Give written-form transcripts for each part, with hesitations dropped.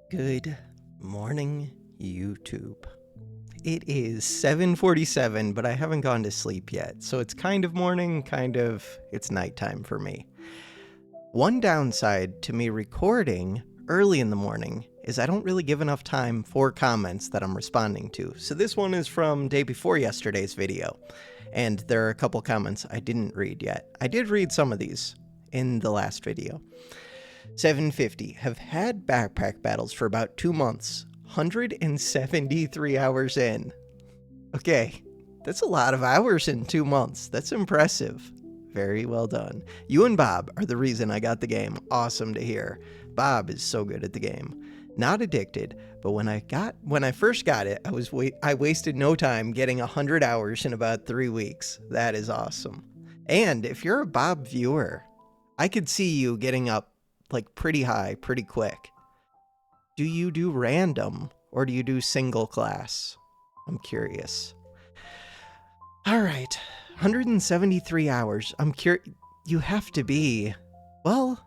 Good morning, YouTube. It is 7:47, but I haven't gone to sleep yet, so it's kind of morning, it's nighttime for me. One downside to me recording early in the morning is I don't really give enough time for comments that I'm responding to. So this one is from day before yesterday's video, and there are a couple comments I didn't read yet. I did read some of these in the last video. 750 have had backpack battles for about 2 months, 173 hours in. Okay, that's a lot of hours in 2 months. That's impressive. Very well done. You and Bob are the reason I got the game. Awesome to hear. Bob is so good at the game. Not addicted, but when I first got it, I wasted no time getting 100 hours in about 3 weeks. That is awesome. And if you're a Bob viewer, I could see you getting up like pretty high, pretty quick. Do you do random or do you do single class? I'm curious. All right, 173 hours. I'm curious. You have to be, well,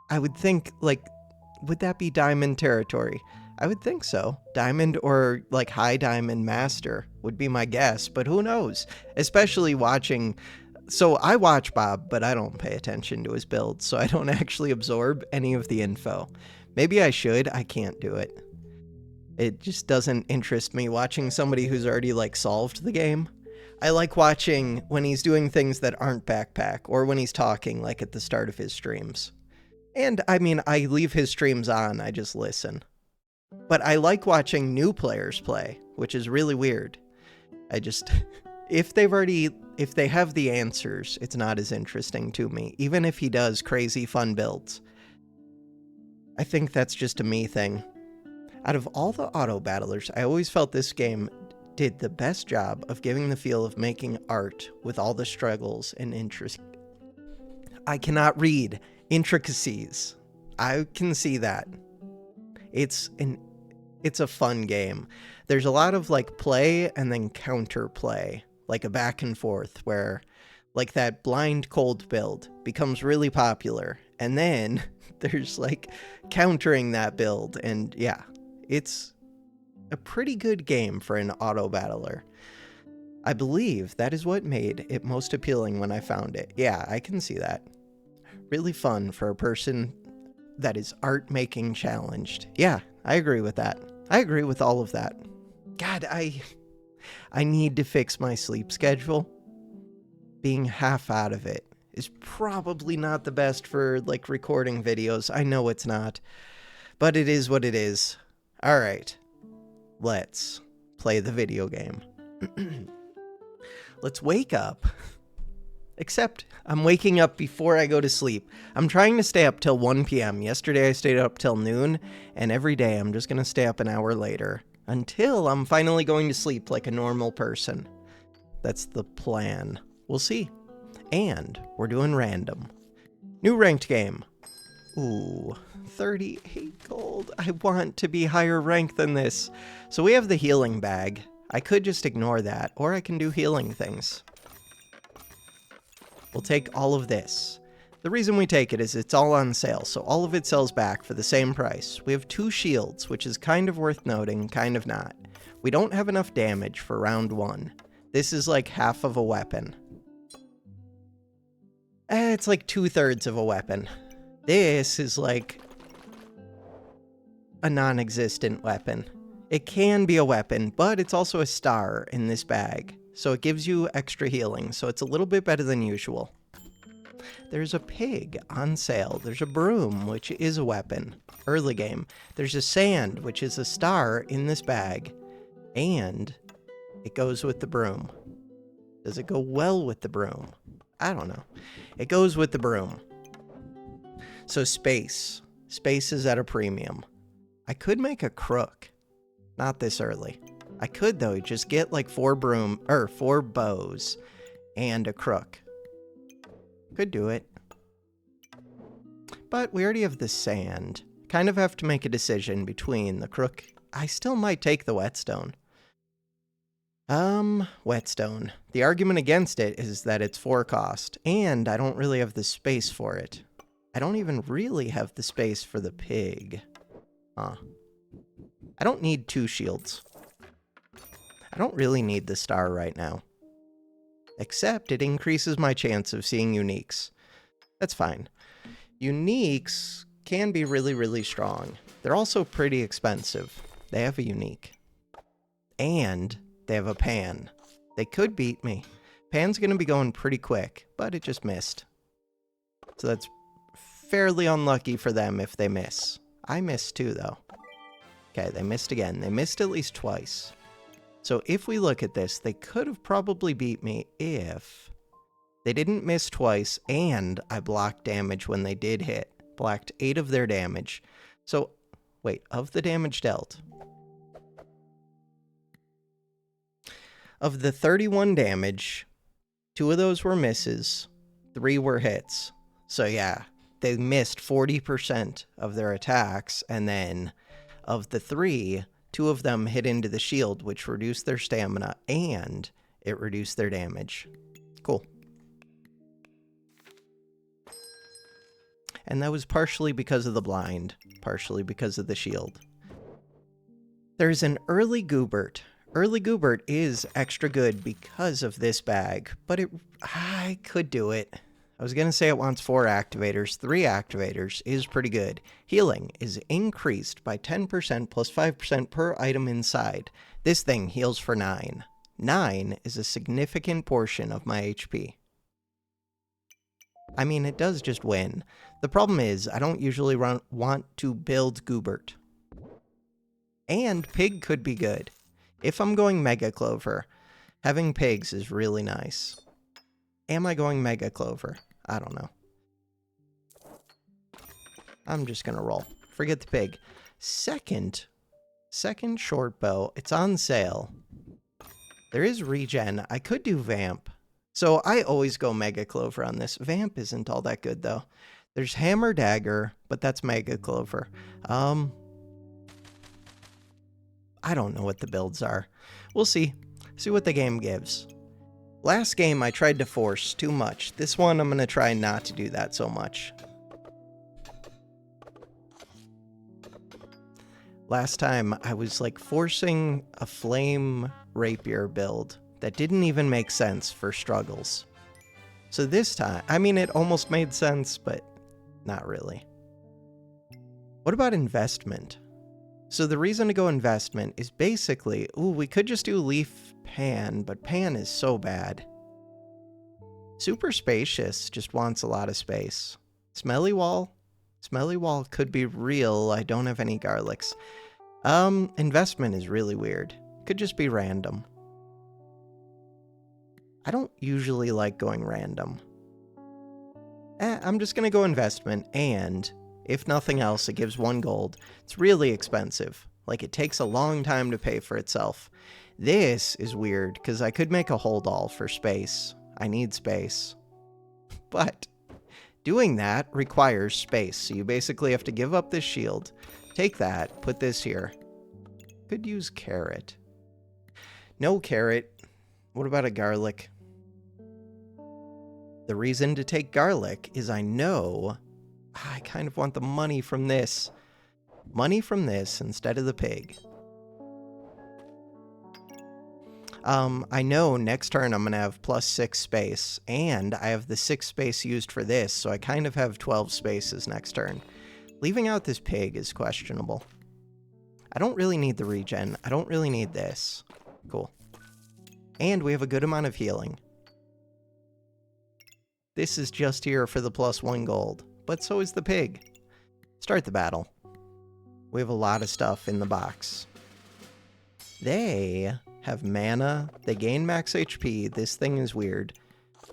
I would think, would that be diamond territory? I would think so. Diamond or like high diamond master would be my guess, but who knows? Especially watching. So I watch Bob, but I don't pay attention to his build, so I don't actually absorb any of the info. Maybe I should. I can't do it. It just doesn't interest me watching somebody who's already solved the game. I like watching when he's doing things that aren't backpack, or when he's talking at the start of his streams. And I mean, I leave his streams on, I just listen. But I like watching new players play, which is really weird. If they have the answers, it's not as interesting to me, even if he does crazy fun builds. I think that's just a me thing. Out of all the auto battlers, I always felt this game did the best job of giving the feel of making art with all the struggles and interest. I cannot read intricacies. I can see that. It's a fun game. There's a lot of play and then counter play, like a back and forth where that blind cold build becomes really popular, and then there's countering that build, and yeah, it's a pretty good game for an auto battler. I believe that is what made it most appealing when I found it. Yeah, I can see that. Really fun for a person that is art making challenged. Yeah, I agree with that. I agree with all of that. God, I need to fix my sleep schedule. Being half out of it is probably not the best for recording videos. I know it's not, but it is what it is. All right, let's play the video game. Let's wake up. Except I'm waking up before I go to sleep. I'm trying to stay up till 1 p.m. Yesterday I stayed up till noon, and every day I'm just going to stay up an hour later until I'm finally going to sleep like a normal person. That's the plan. We'll see. And we're doing random. New ranked game. Ooh, 38 gold. I want to be higher ranked than this. So we have the healing bag. I could just ignore that, or I can do healing things. We'll take all of this. The reason we take it is it's all on sale, so all of it sells back for the same price. We have 2 shields, which is kind of worth noting, kind of not. We don't have enough damage for round 1. This is half of a weapon. It's 2/3 of a weapon. This is a non-existent weapon. It can be a weapon, but it's also a star in this bag. So it gives you extra healing, so it's a little bit better than usual. There's a pig on sale. There's a broom, which is a weapon. Early game. There's a sand, which is a star in this bag. And it goes with the broom. Does it go well with the broom? I don't know. It goes with the broom. So space. Space is at a premium. I could make a crook. Not this early. I could, though, just get 4 bows and a crook. Could do it. But we already have the sand. Kind of have to make a decision between the crook. I still might take the whetstone. Whetstone. The argument against it is that it's 4 cost, and I don't really have the space for it. I don't even really have the space for the pig. Huh. I don't need 2 shields. I don't really need the star right now. Except it increases my chance of seeing uniques. That's fine. Uniques can be really, really strong. They're also pretty expensive. They have a unique. And they have a pan. They could beat me. Pan's going to be going pretty quick, but it just missed. So that's fairly unlucky for them if they miss. I missed too, though. Okay, they missed again. They missed at least twice. So if we look at this, they could have probably beat me if they didn't miss twice and I blocked damage when they did hit. Blocked 8 of their damage. So, wait, of the damage dealt. Of the 31 damage, 2 of those were misses, 3 were hits. So yeah, they missed 40% of their attacks, and then of the 3, 2 of them hit into the shield, which reduced their stamina, and it reduced their damage. Cool. And that was partially because of the blind, partially because of the shield. There's an early Goobert. Early Goobert is extra good because of this bag, but I could do it. I was going to say it wants 4 activators. 3 activators is pretty good. Healing is increased by 10% plus 5% per item inside. This thing heals for 9. 9 is a significant portion of my HP. I mean, it does just win. The problem is, I don't usually want to build Goobert. And Pig could be good. If I'm going Mega Clover, having pigs is really nice. Am I going Mega Clover? I don't know. I'm just gonna roll. Forget the pig. Second short bow. It's on sale. There is regen. I could do Vamp. So I always go Mega Clover on this. Vamp isn't all that good, though. There's Hammer Dagger, but that's Mega Clover. I don't know what the builds are. We'll see. See what the game gives. Last game I tried to force too much. This one I'm going to try not to do that so much. Last time I was like forcing a flame rapier build that didn't even make sense for struggles. So this time, I mean, it almost made sense, but not really. What about investment? So the reason to go investment is basically, ooh, we could just do leaf pan, but pan is so bad. Super spacious just wants a lot of space. Smelly wall? Smelly wall could be real. I don't have any garlics. Investment is really weird. Could just be random. I don't usually like going random. I'm just gonna go investment, and if nothing else, it gives 1 gold. It's really expensive. Like, it takes a long time to pay for itself. This is weird, because I could make a hold all for space. I need space. But doing that requires space, so you basically have to give up this shield. Take that, put this here. Could use carrot. No carrot. What about a garlic? The reason to take garlic is I know I kind of want the money from this. Money from this instead of the pig. I know next turn I'm going to have +6 space, and I have the 6 space used for this, so I kind of have 12 spaces next turn. Leaving out this pig is questionable. I don't really need the regen. I don't really need this. Cool. And we have a good amount of healing. This is just here for the +1 gold, but so is the pig. Start the battle. We have a lot of stuff in the box. They have mana, they gain max HP, this thing is weird,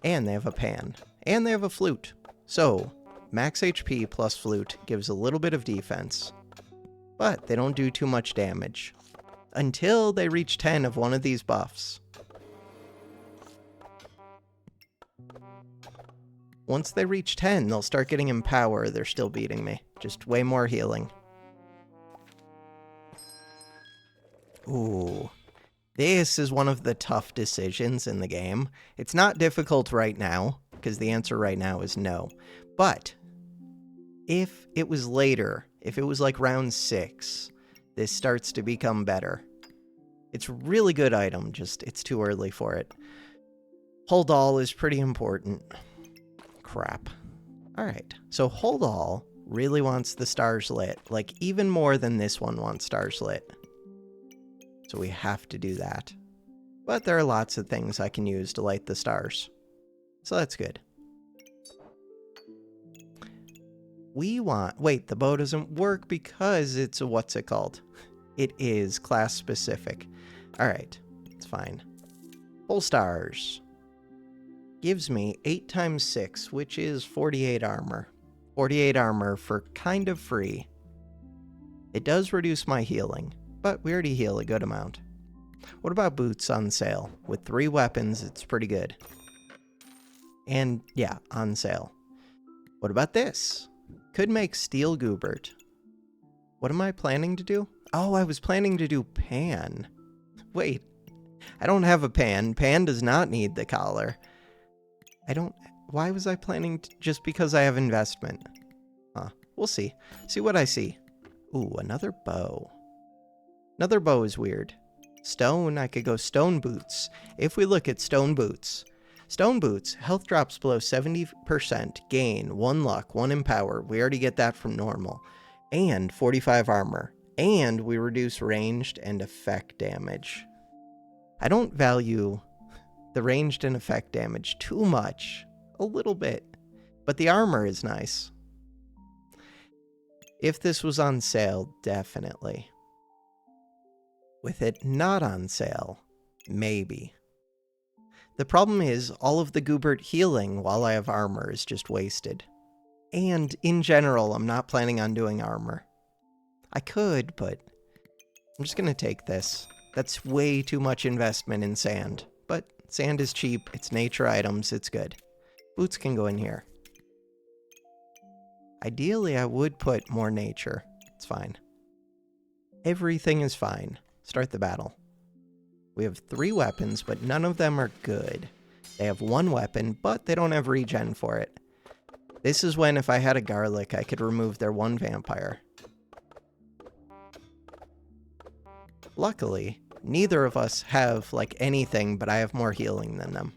and they have a pan, and they have a flute. So, max HP plus flute gives a little bit of defense, but they don't do too much damage until they reach 10 of one of these buffs. Once they reach 10, they'll start getting Empower. They're still beating me. Just way more healing. Ooh. This is one of the tough decisions in the game. It's not difficult right now, because the answer right now is no. But if it was later, If it was like round 6, this starts to become better. It's a really good item, just it's too early for it. Hold all is pretty important. Crap. Alright, so hold all really wants the stars lit, like even more than this one wants stars lit. So we have to do that. But there are lots of things I can use to light the stars. So that's good. We want... Wait, the bow doesn't work because it's a... What's it called? It is class specific. Alright, it's fine. Full stars. Gives me 8 times 6, which is 48 armor. 48 armor for kind of free. It does reduce my healing, but we already heal a good amount. What about boots on sale? With 3 weapons, it's pretty good. And yeah, on sale. What about this? Could make steel goobert. What am I planning to do? Oh, I was planning to do pan. Wait, I don't have a pan. Pan does not need the collar. Why was I planning to, just because I have investment? Huh, we'll see. See what I see. Ooh, another bow. Another bow is weird. Stone, I could go stone boots. If we look at stone boots, health drops below 70%, gain 1 luck, 1 empower. We already get that from normal. And 45 armor. And we reduce ranged and effect damage. I don't value the ranged and effect damage too much. A little bit. But the armor is nice. If this was on sale, definitely. With it not on sale, maybe. The problem is, all of the goobert healing while I have armor is just wasted. And, in general, I'm not planning on doing armor. I could, but I'm just gonna take this. That's way too much investment in sand. But sand is cheap, it's nature items, it's good. Boots can go in here. Ideally, I would put more nature. It's fine. Everything is fine. Start the battle. We have 3 weapons, but none of them are good. They have 1 weapon, but they don't have regen for it. This is when, if I had a garlic, I could remove their 1 vampire. Luckily, neither of us have, like, anything, but I have more healing than them.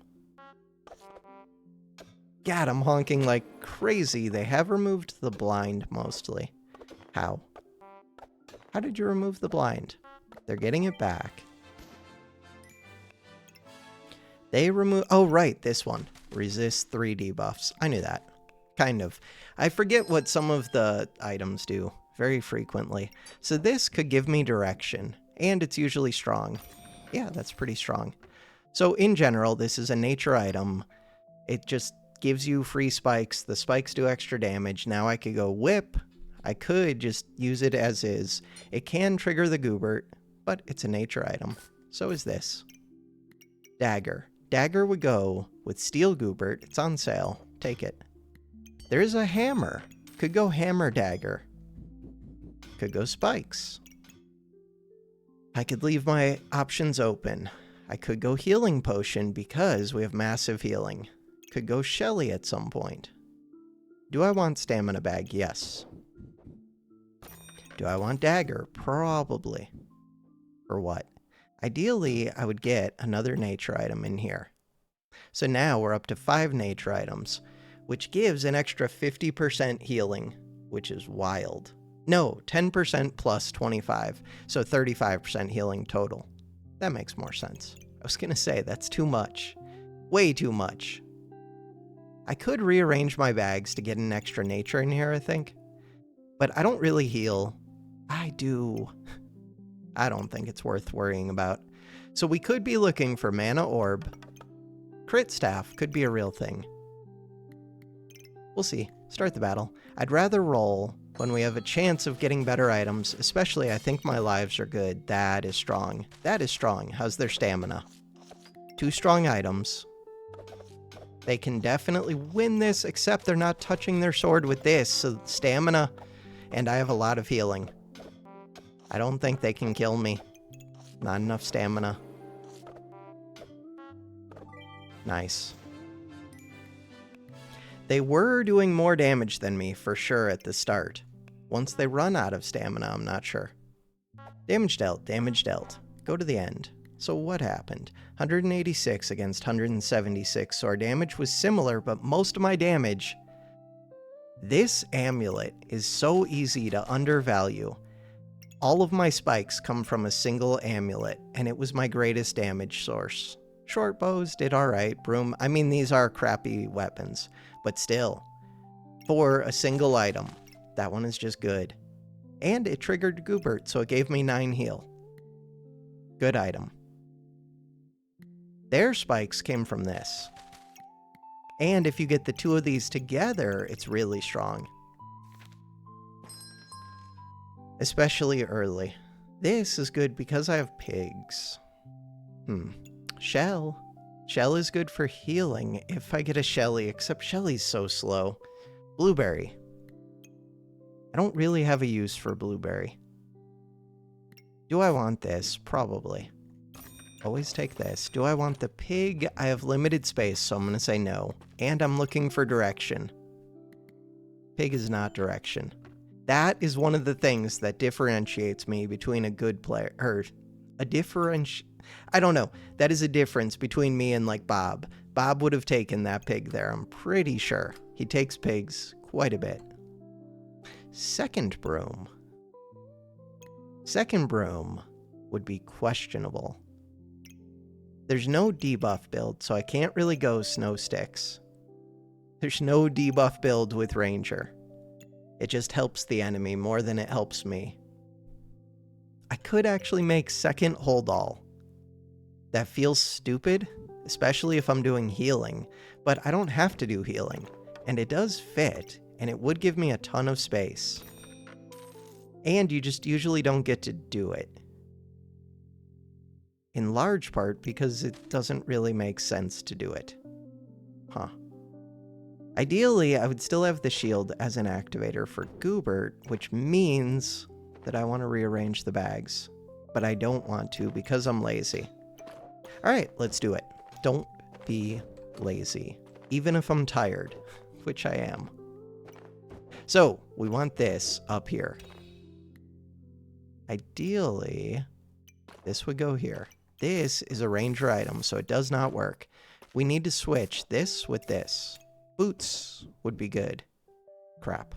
God, I'm honking like crazy. They have removed the blind, mostly. How? How did you remove the blind? They're getting it back. They remove... Oh, right, this one. Resist 3 debuffs. I knew that. Kind of. I forget what some of the items do very frequently. So this could give me direction, and it's usually strong. Yeah, that's pretty strong. So in general, this is a nature item. It just gives you free spikes. The spikes do extra damage. Now I could go whip. I could just use it as is. It can trigger the goobert, but it's a nature item. So is this. Dagger. Dagger would go with steel goobert. It's on sale. Take it. There is a hammer. Could go hammer dagger. Could go spikes. I could leave my options open. I could go healing potion because we have massive healing. Could go Shelly at some point. Do I want stamina bag? Yes. Do I want dagger? Probably. For what? Ideally, I would get another nature item in here. So now we're up to 5 nature items, which gives an extra 50% healing, which is wild. No, 10% plus 25, so 35% healing total. That makes more sense. I was gonna say, that's too much. Way too much. I could rearrange my bags to get an extra nature in here, I think. But I don't really heal. I do. I don't think it's worth worrying about. So we could be looking for mana orb. Crit staff could be a real thing. We'll see. Start the battle. I'd rather roll when we have a chance of getting better items, especially I think my lives are good. That is strong. That is strong. How's their stamina? 2 strong items. They can definitely win this, except they're not touching their sword with this, so stamina, and I have a lot of healing. I don't think they can kill me. Not enough stamina. Nice. They were doing more damage than me, for sure, at the start. Once they run out of stamina, I'm not sure. Damage dealt, damage dealt. Go to the end. So what happened? 186 against 176, so our damage was similar, but most of my damage... This amulet is so easy to undervalue. All of my spikes come from a single amulet, and it was my greatest damage source. Short bows did alright, broom... I mean, these are crappy weapons, but still. For a single item, that one is just good. And it triggered Goobert, so it gave me 9 heal. Good item. Their spikes came from this. And if you get the two of these together, it's really strong. Especially early. This is good because I have pigs. Shell. Shell is good for healing if I get a Shelly, except Shelly's so slow. Blueberry. I don't really have a use for blueberry. Do I want this? Probably. Always take this. Do I want the pig? I have limited space, so I'm going to say no. And I'm looking for direction. Pig is not direction. That is one of the things that differentiates me between a good player, or I don't know. That is a difference between me and like Bob. Bob would have taken that pig there, I'm pretty sure. He takes pigs quite a bit. Second broom. Second broom would be questionable. There's no debuff build, so I can't really go snow sticks. There's no debuff build with Ranger. It just helps the enemy more than it helps me. I could actually make second hold all. That feels stupid, especially if I'm doing healing, but I don't have to do healing, and it does fit, and it would give me a ton of space. And you just usually don't get to do it. In large part because it doesn't really make sense to do it. Ideally, I would still have the shield as an activator for Goobert, which means that I want to rearrange the bags. But I don't want to because I'm lazy. Alright, let's do it. Don't be lazy. Even if I'm tired, which I am. So, we want this up here. Ideally, this would go here. This is a ranger item, so it does not work. We need to switch this with this. Boots would be good. Crap.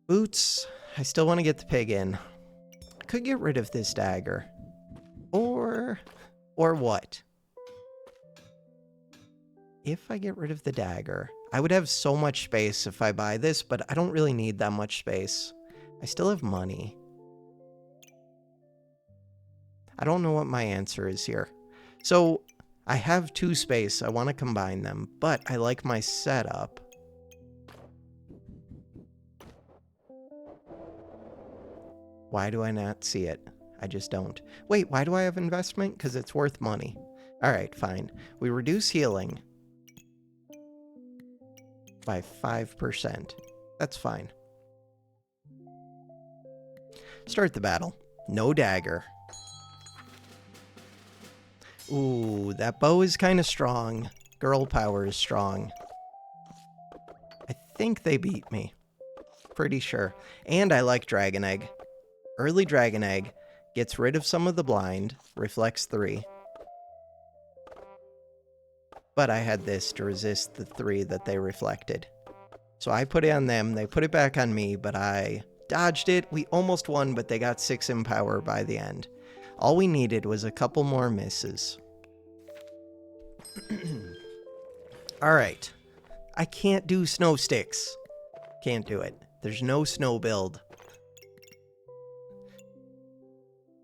Boots. I still want to get the pig in. I could get rid of this dagger. Or what? If I get rid of the dagger, I would have so much space if I buy this, but I don't really need that much space. I still have money. I don't know what my answer is here. So, I have 2 space. I want to combine them, but I like my setup. Why do I not see it? I just don't. Wait, why do I have investment? Because it's worth money. Alright, fine. We reduce healing by 5%. That's fine. Start the battle. No dagger. Ooh, that bow is kind of strong. Girl power is strong. I think they beat me. Pretty sure. And I like Dragon Egg. Early Dragon Egg gets rid of some of the blind. Reflects 3. But I had this to resist the 3 that they reflected. So I put it on them. They put it back on me, but I dodged it. We almost won, but they got 6 in power by the end. All we needed was a couple more misses. Alright. I can't do snow sticks. Can't do it. There's no snow build.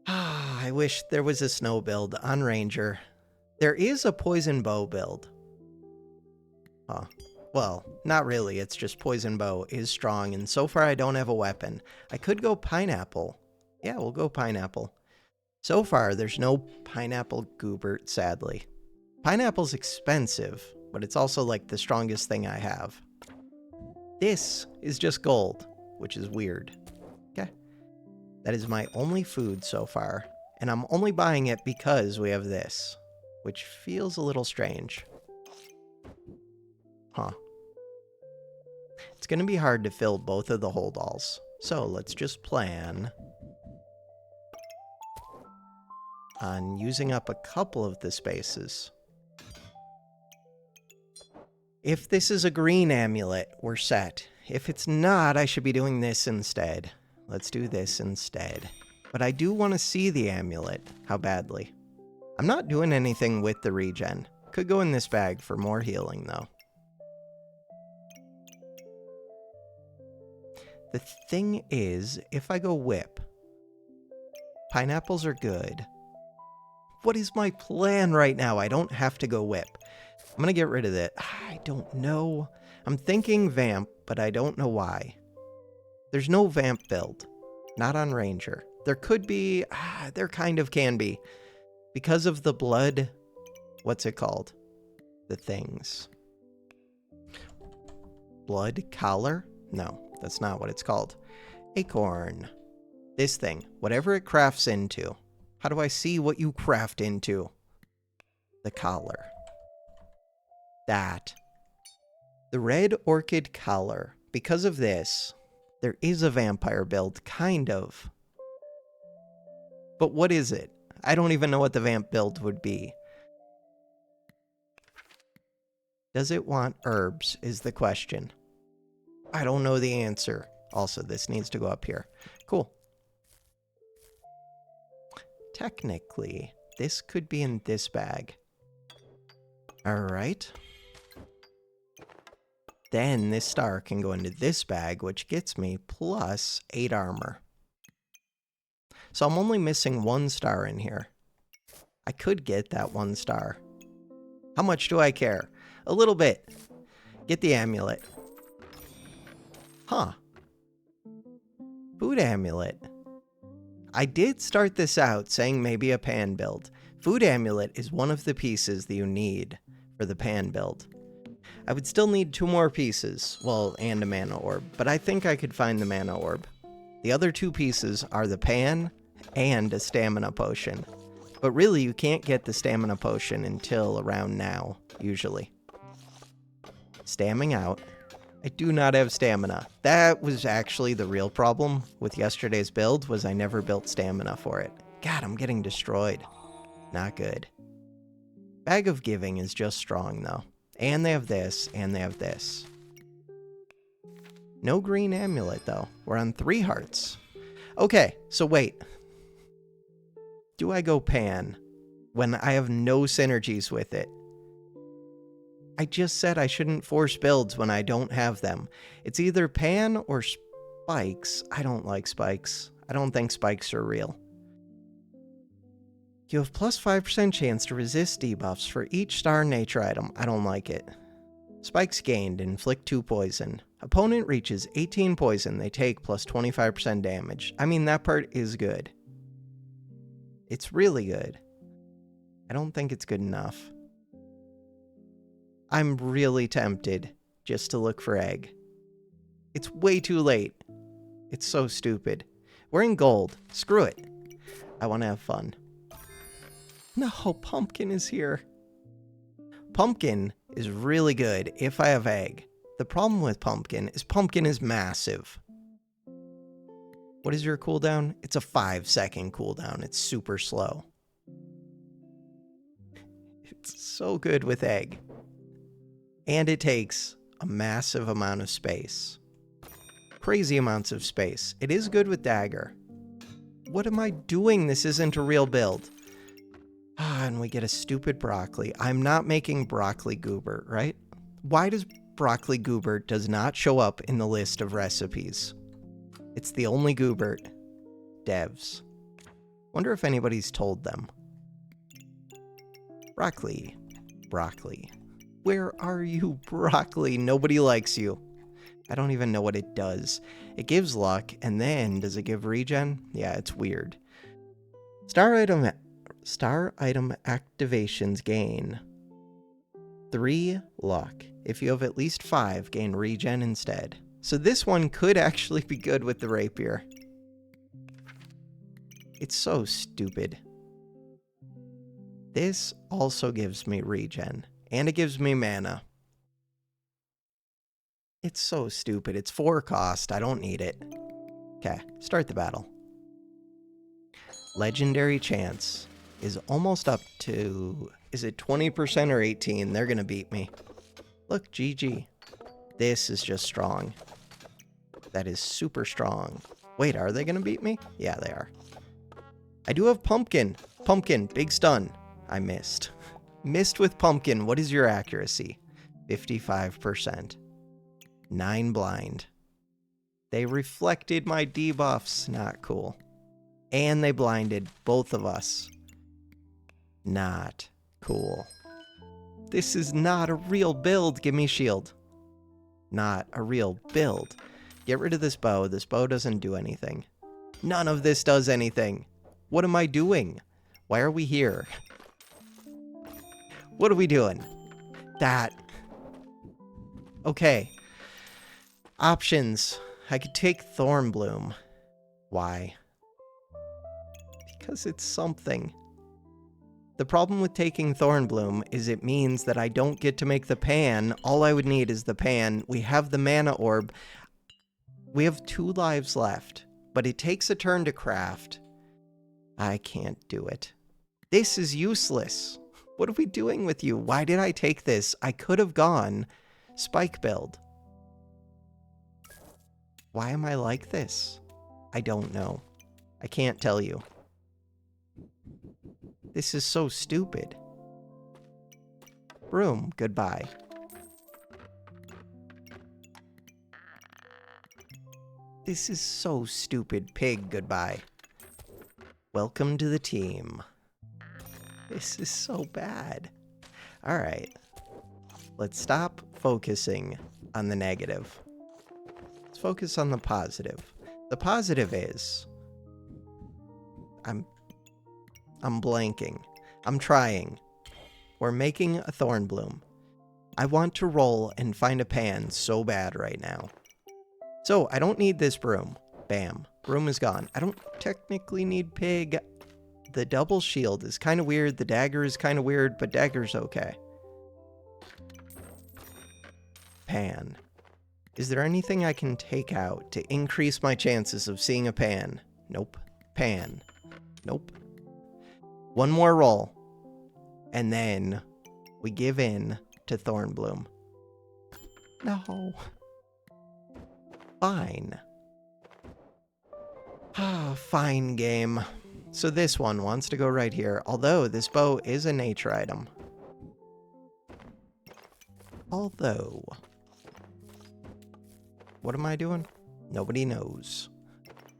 I wish there was a snow build on Ranger. There is a poison bow build. Well, not really. It's just poison bow is strong, and so far I don't have a weapon. I could go pineapple. Yeah, we'll go pineapple. So far, there's no pineapple Goobert, sadly. Pineapple's expensive, but it's also like the strongest thing I have. This is just gold, which is weird. Okay. That is my only food so far, and I'm only buying it because we have this, which feels a little strange. It's going to be hard to fill both of the holdalls. So let's just plan on using up a couple of the spaces. If this is a green amulet, we're set. If it's not, I should be doing this instead. Let's do this instead. But I do want to see the amulet. How badly? I'm not doing anything with the regen. Could go in this bag for more healing, though. The thing is, if I go whip, pineapples are good. What is my plan right now? I don't have to go whip. I'm going to get rid of it. I don't know. I'm thinking vamp, but I don't know why. There's no vamp build. Not on ranger. There could be. There kind of can be. Because of the blood. What's it called? The things. Blood collar? No, that's not what it's called. Acorn. This thing. Whatever it crafts into. How do I see what you craft into? The collar. That. The red orchid collar. Because of this, there is a vampire build, kind of. But what is it? I don't even know what the vamp build would be. Does it want herbs, is the question. I don't know the answer. Also, this needs to go up here. Cool. Technically, this could be in this bag. Alright. Then this star can go into this bag, which gets me plus 8 armor. So I'm only missing 1 star in here. I could get that 1 star. How much do I care? A little bit. Get the amulet. Huh. Food amulet. I did start this out saying maybe a pan build. Food amulet is one of the pieces that you need for the pan build. I would still need 2 more pieces, well, and a mana orb, but I think I could find the mana orb. The other 2 pieces are the pan and a stamina potion. But really, you can't get the stamina potion until around now, usually. Stamming out. I do not have stamina. That was actually the real problem with yesterday's build, was I never built stamina for it. God, I'm getting destroyed. Not good. Bag of Giving is just strong, though. And they have this, and they have this. No green amulet, though. We're on 3 hearts. Okay, so wait. Do I go pan when I have no synergies with it? I just said I shouldn't force builds when I don't have them. It's either pan or spikes. I don't like spikes. I don't think spikes are real. You have plus 5% chance to resist debuffs for each star nature item. I don't like it. Spikes gained, inflict 2 poison. Opponent reaches 18 poison, they take plus 25% damage. I mean, that part is good. It's really good. I don't think it's good enough. I'm really tempted just to look for egg. It's way too late. It's so stupid. We're in gold. Screw it. I want to have fun. No, pumpkin is here. Pumpkin is really good if I have egg. The problem with pumpkin is massive. What is your cooldown? It's a 5-second cooldown. It's super slow. It's so good with egg. And it takes a massive amount of space. Crazy amounts of space. It is good with dagger. What am I doing? This isn't a real build. And we get a stupid broccoli. I'm not making broccoli goober, right? Why does broccoli goober does not show up in the list of recipes? It's the only goober devs. Wonder if anybody's told them. Broccoli. Broccoli. Where are you, broccoli? Nobody likes you. I don't even know what it does. It gives luck, and then does it give regen? Yeah, it's weird. Star item activations gain 3 luck. If you have at least 5, gain regen instead. So this one could actually be good with the rapier. It's so stupid. This also gives me regen, and it gives me mana. It's so stupid. It's 4 cost. I don't need it. Okay, start the battle. Legendary chance is almost up to... Is it 20% or 18? They're gonna beat me. Look, GG. This is just strong. That is super strong. Wait, are they gonna beat me? Yeah, they are. I do have pumpkin. Pumpkin, big stun. I missed. Missed with pumpkin. What is your accuracy? 55%. 9 blind. They reflected my debuffs. Not cool. And they blinded both of us. Not cool. This is not a real build. Give me shield. Not a real build. Get rid of this bow. This bow doesn't do anything. None of this does anything. What am I doing? Why are we here? What are we doing? That. Okay. Options. I could take Thornbloom. Why? Because it's something. The problem with taking Thornbloom is it means that I don't get to make the pan. All I would need is the pan. We have the mana orb. We have 2 lives left, but it takes a turn to craft. I can't do it. This is useless. What are we doing with you? Why did I take this? I could have gone spike build. Why am I like this? I don't know. I can't tell you. This is so stupid. Broom, goodbye. This is so stupid. Pig, goodbye. Welcome to the team. This is so bad. Alright. Let's stop focusing on the negative. Let's focus on the positive. The positive is... I'm blanking. I'm trying. We're making a Thornbloom. I want to roll and find a pan so bad right now. So, I don't need this broom. Bam. Broom is gone. I don't technically need pig. The double shield is kind of weird. The dagger is kind of weird, but dagger's okay. Pan. Is there anything I can take out to increase my chances of seeing a pan? Nope. Pan. Nope. One more roll. And then we give in to Thornbloom. No. Fine. Fine game. So this one wants to go right here, although this bow is a nature item. Although... What am I doing? Nobody knows.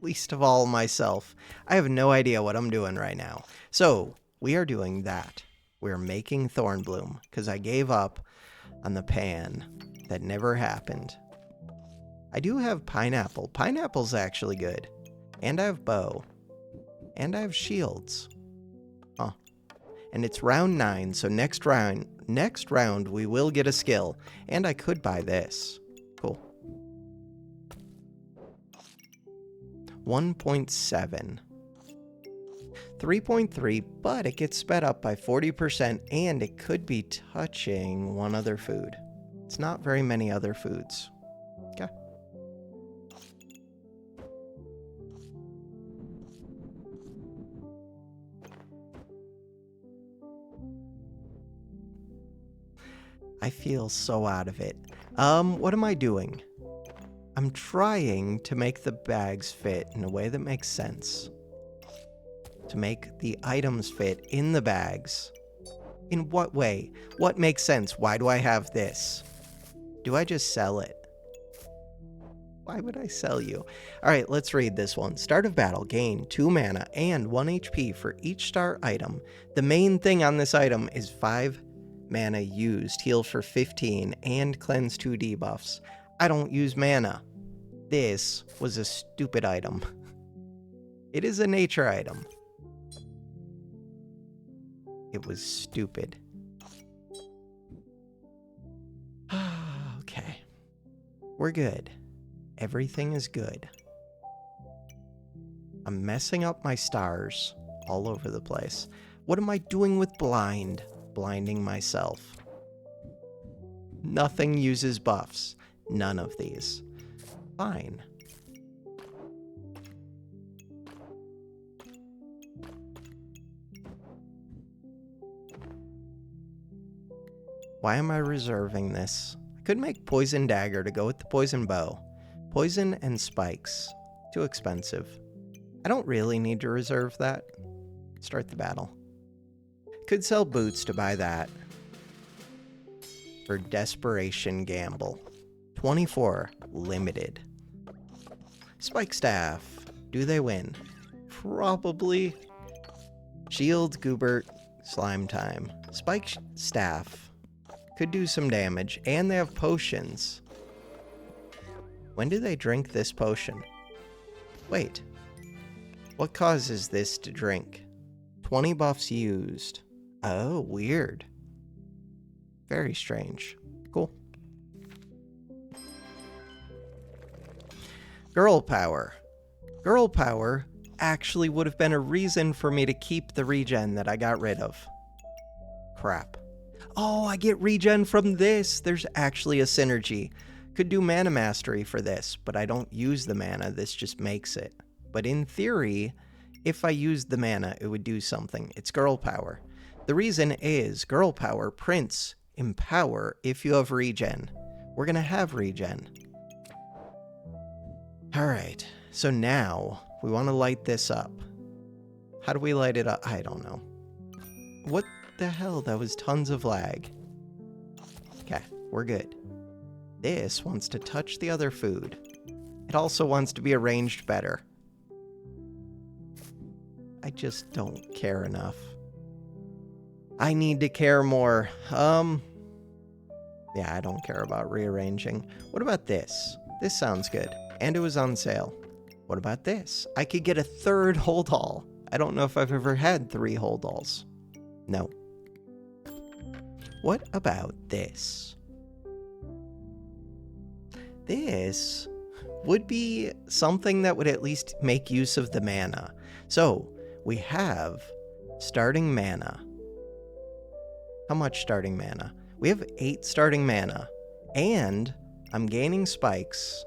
Least of all myself. I have no idea what I'm doing right now. So, we are doing that. We're making Thornbloom, because I gave up on the pan. That never happened. I do have pineapple. Pineapple's actually good. And I have bow. And I have shields. Huh. And it's round 9, so next round we will get a skill. And I could buy this. Cool. 1.7. 3.3, but it gets sped up by 40%, and it could be touching one other food. It's not very many other foods. Okay. I feel so out of it. What am I doing? I'm trying to make the bags fit in a way that makes sense. To make the items fit in the bags. In what way? What makes sense? Why do I have this? Do I just sell it? Why would I sell you? Alright, let's read this one. Start of battle, gain 2 mana and 1 HP for each star item. The main thing on this item is 5 mana used, heal for 15, and cleanse 2 debuffs. I don't use mana. This was a stupid item. It is a nature item. It was stupid. Okay. We're good. Everything is good. I'm messing up my stars all over the place. What am I doing with blind? Blinding myself. Nothing uses buffs. None of these. Fine. Why am I reserving this? I could make poison dagger to go with the poison bow. Poison and spikes. Too expensive. I don't really need to reserve that. Start the battle. Could sell boots to buy that. For desperation gamble. 24 limited. Spike staff. Do they win? Probably. Shield, Goobert, slime time. Spike staff could do some damage, and they have potions. When do they drink this potion? Wait. What causes this to drink? 20 buffs used. Oh, weird. Very strange. Cool. Girl power. Girl power actually would have been a reason for me to keep the regen that I got rid of. Crap. Oh, I get regen from this. There's actually a synergy. Could do mana mastery for this, but I don't use the mana. This just makes it. But in theory, if I used the mana, it would do something. It's girl power. The reason is girl power prints empower if you have regen. We're going to have regen. All right. So now we want to light this up. How do we light it up? I don't know. What the hell? That was tons of lag. Okay, we're good. This wants to touch the other food. It also wants to be arranged better. I just don't care enough. I need to care more. Yeah, I don't care about rearranging. What about this? This sounds good. And it was on sale. What about this? I could get a third hold all. I don't know if I've ever had 3 hold alls. No. What about this? This would be something that would at least make use of the mana. So, we have starting mana. How much starting mana? We have 8 starting mana. And I'm gaining spikes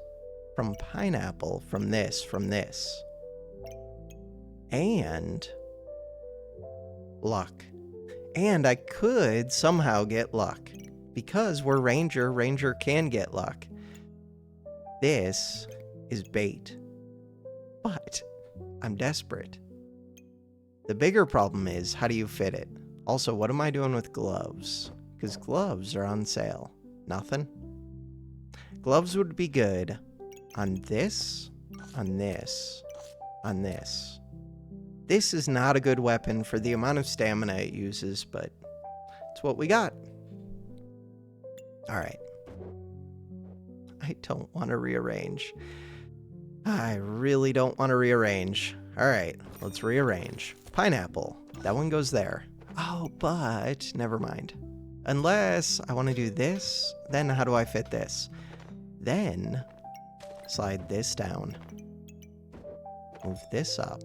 from pineapple, from this. And luck. And I could somehow get luck. Because we're ranger, ranger can get luck. This is bait. But I'm desperate. The bigger problem is, how do you fit it? Also, what am I doing with gloves? Because gloves are on sale. Nothing? Gloves would be good on this, on this, on this. This is not a good weapon for the amount of stamina it uses, but it's what we got. Alright. I don't want to rearrange. I really don't want to rearrange. Alright, let's rearrange. Pineapple. That one goes there. Oh, but never mind. Unless I want to do this, then how do I fit this? Then slide this down. Move this up.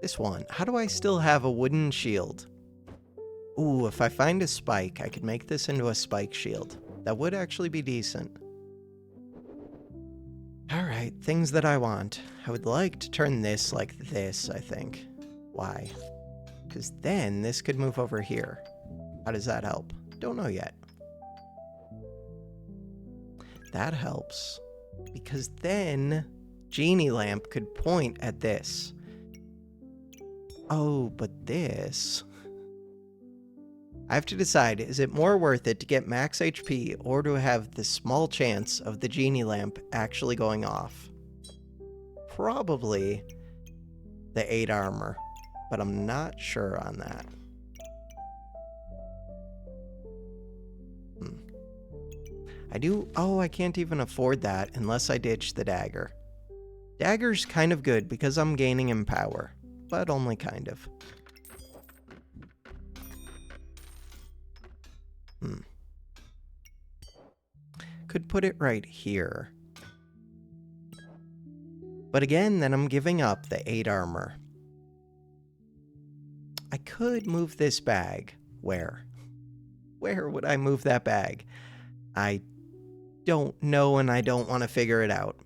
This one. How do I still have a wooden shield? Ooh, if I find a spike, I could make this into a spike shield. That would actually be decent. Alright, things that I want. I would like to turn this like this, I think. Why? Because then this could move over here. How does that help? Don't know yet. That helps. Because then Genie Lamp could point at this. Oh, but this... I have to decide, is it more worth it to get max HP or to have the small chance of the Genie Lamp actually going off? Probably the 8 armor, but I'm not sure on that. I can't even afford that unless I ditch the dagger. Dagger's kind of good because I'm gaining in power, but only kind of. Could put it right here. But again, then I'm giving up the 8 armor. I could move this bag. Where? Where would I move that bag? I don't know and I don't want to figure it out.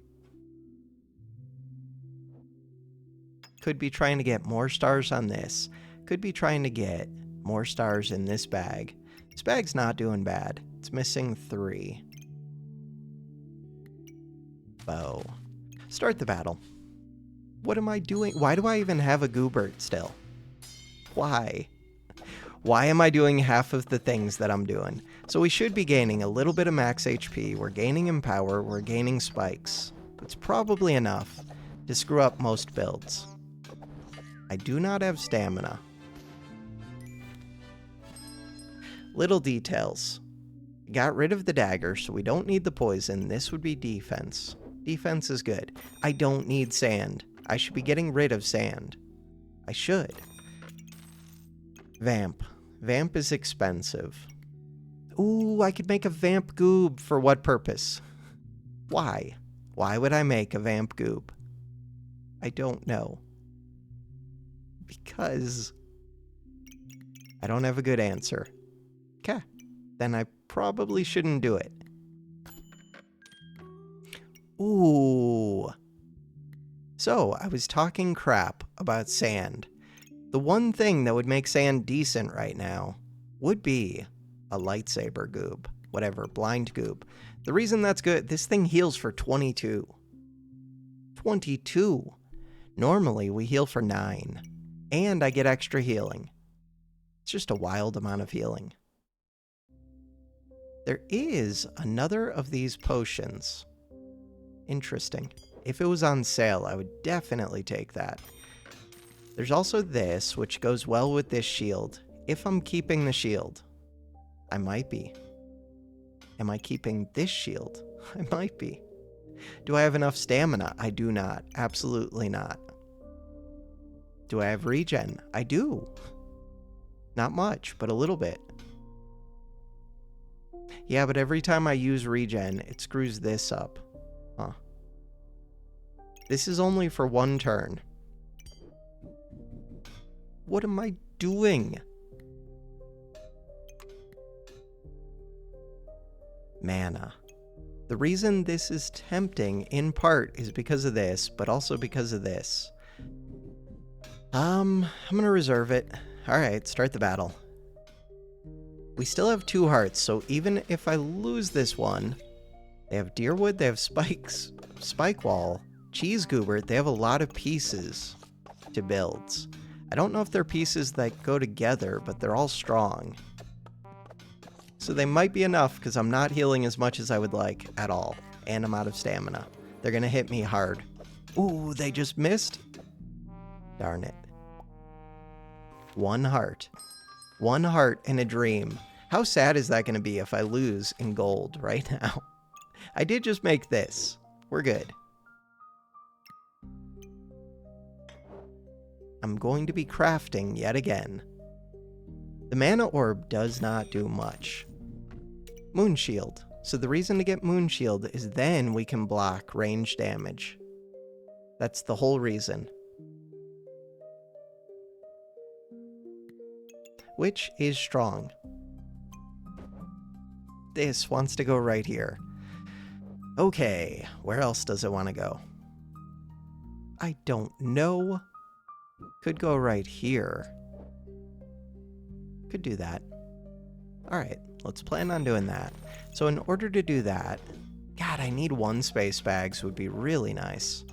Could be trying to get more stars on this. Could be trying to get more stars in this bag. This bag's not doing bad. It's missing 3. Bow. Start the battle. What am I doing? Why do I even have a Goobert still? Why? Why am I doing half of the things that I'm doing? So we should be gaining a little bit of max HP. We're gaining in power. We're gaining spikes. It's probably enough to screw up most builds. I do not have stamina. Little details. Got rid of the dagger, so we don't need the poison. This would be defense. Defense is good. I don't need sand. I should be getting rid of sand. I should. Vamp. Vamp is expensive. Ooh, I could make a vamp goob. For what purpose? Why? Why would I make a vamp goob? I don't know. Because I don't have a good answer. Okay. Then I probably shouldn't do it. Ooh. So, I was talking crap about sand. The one thing that would make sand decent right now would be a lightsaber goob. Whatever, blind goob. The reason that's good, this thing heals for 22. 22. Normally, we heal for 9. And I get extra healing. It's just a wild amount of healing. There is another of these potions. Interesting. If it was on sale, I would definitely take that. There's also this, which goes well with this shield. If I'm keeping the shield, I might be. Am I keeping this shield? I might be. Do I have enough stamina? I do not. Absolutely not. Do I have regen? I do. Not much, but a little bit. Yeah, but every time I use regen, it screws this up. Huh. This is only for 1 turn. What am I doing? Mana. The reason this is tempting, in part, is because of this, but also because of this. I'm gonna reserve it. Alright, start the battle. We still have 2 hearts, so even if I lose this one, they have Deerwood, they have Spikes, Spike Wall, Cheese Goobert, they have a lot of pieces to build. I don't know if they're pieces that go together, but they're all strong. So they might be enough, because I'm not healing as much as I would like at all, and I'm out of stamina. They're gonna hit me hard. Ooh, they just missed? Darn it. 1 heart. 1 heart and a dream. How sad is that going to be if I lose in gold right now? I did just make this. We're good. I'm going to be crafting yet again. The mana orb does not do much. Moon Shield. So the reason to get Moon Shield is then we can block range damage. That's the whole reason. Which is strong. This wants to go right here. Okay, where else does it want to go? I don't know. Could go right here. Could do that. Alright, let's plan on doing that. So in order to do that, God, I need 1 space bags would be really nice.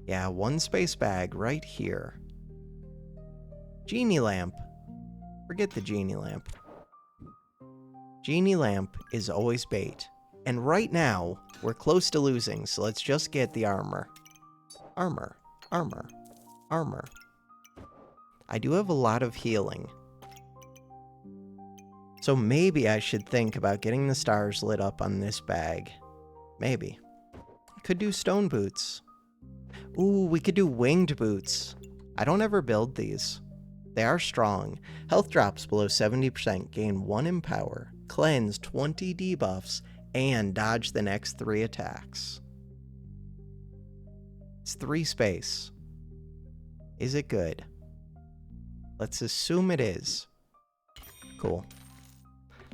Yeah, 1 space bag right here. Genie lamp. Forget the genie lamp. Genie lamp is always bait. And right now, we're close to losing, so let's just get the armor. Armor. Armor. Armor. I do have a lot of healing. So maybe I should think about getting the stars lit up on this bag. Maybe. Could do stone boots. Ooh, we could do winged boots. I don't ever build these. They are strong. Health drops below 70%, gain 1 in power, cleanse 20 debuffs, and dodge the next 3 attacks. It's 3 space. Is it good? Let's assume it is. Cool.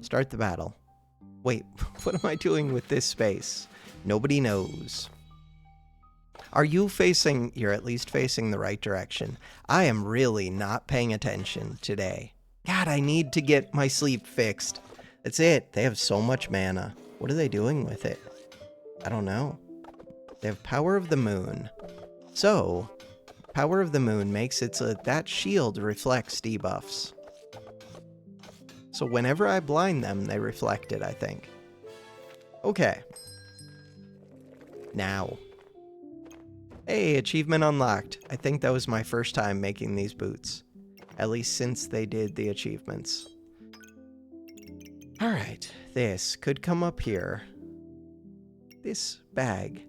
Start the battle. Wait, what am I doing with this space? Nobody knows. Are you facing... You're at least facing the right direction. I am really not paying attention today. God, I need to get my sleep fixed. That's it. They have so much mana. What are they doing with it? I don't know. They have Power of the Moon. So, Power of the Moon makes it so that that shield reflects debuffs. So whenever I blind them, they reflect it, I think. Okay. Now. Hey, achievement unlocked. I think that was my first time making these boots. At least since they did the achievements. Alright, this could come up here. This bag.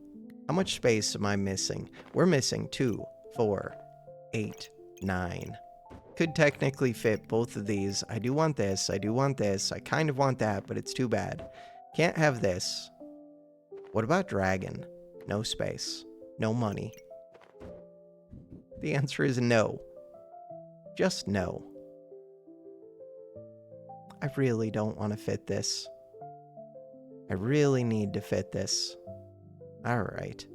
How much space am I missing? We're missing 2, 4, 8, 9. Could technically fit both of these. I do want this. I do want this. I kind of want that, but it's too bad. Can't have this. What about dragon? No space. No money. The answer is no. Just no. I really don't want to fit this. I really need to fit this. Alright.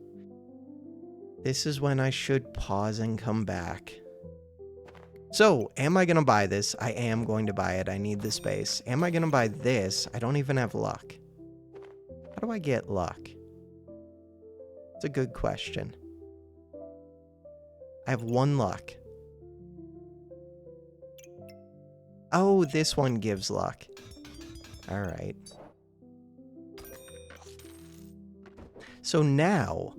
This is when I should pause and come back. So, am I going to buy this? I am going to buy it. I need the space. Am I going to buy this? I don't even have luck. How do I get luck? It's a good question. I have 1 luck. Oh, this one gives luck. Alright. So now,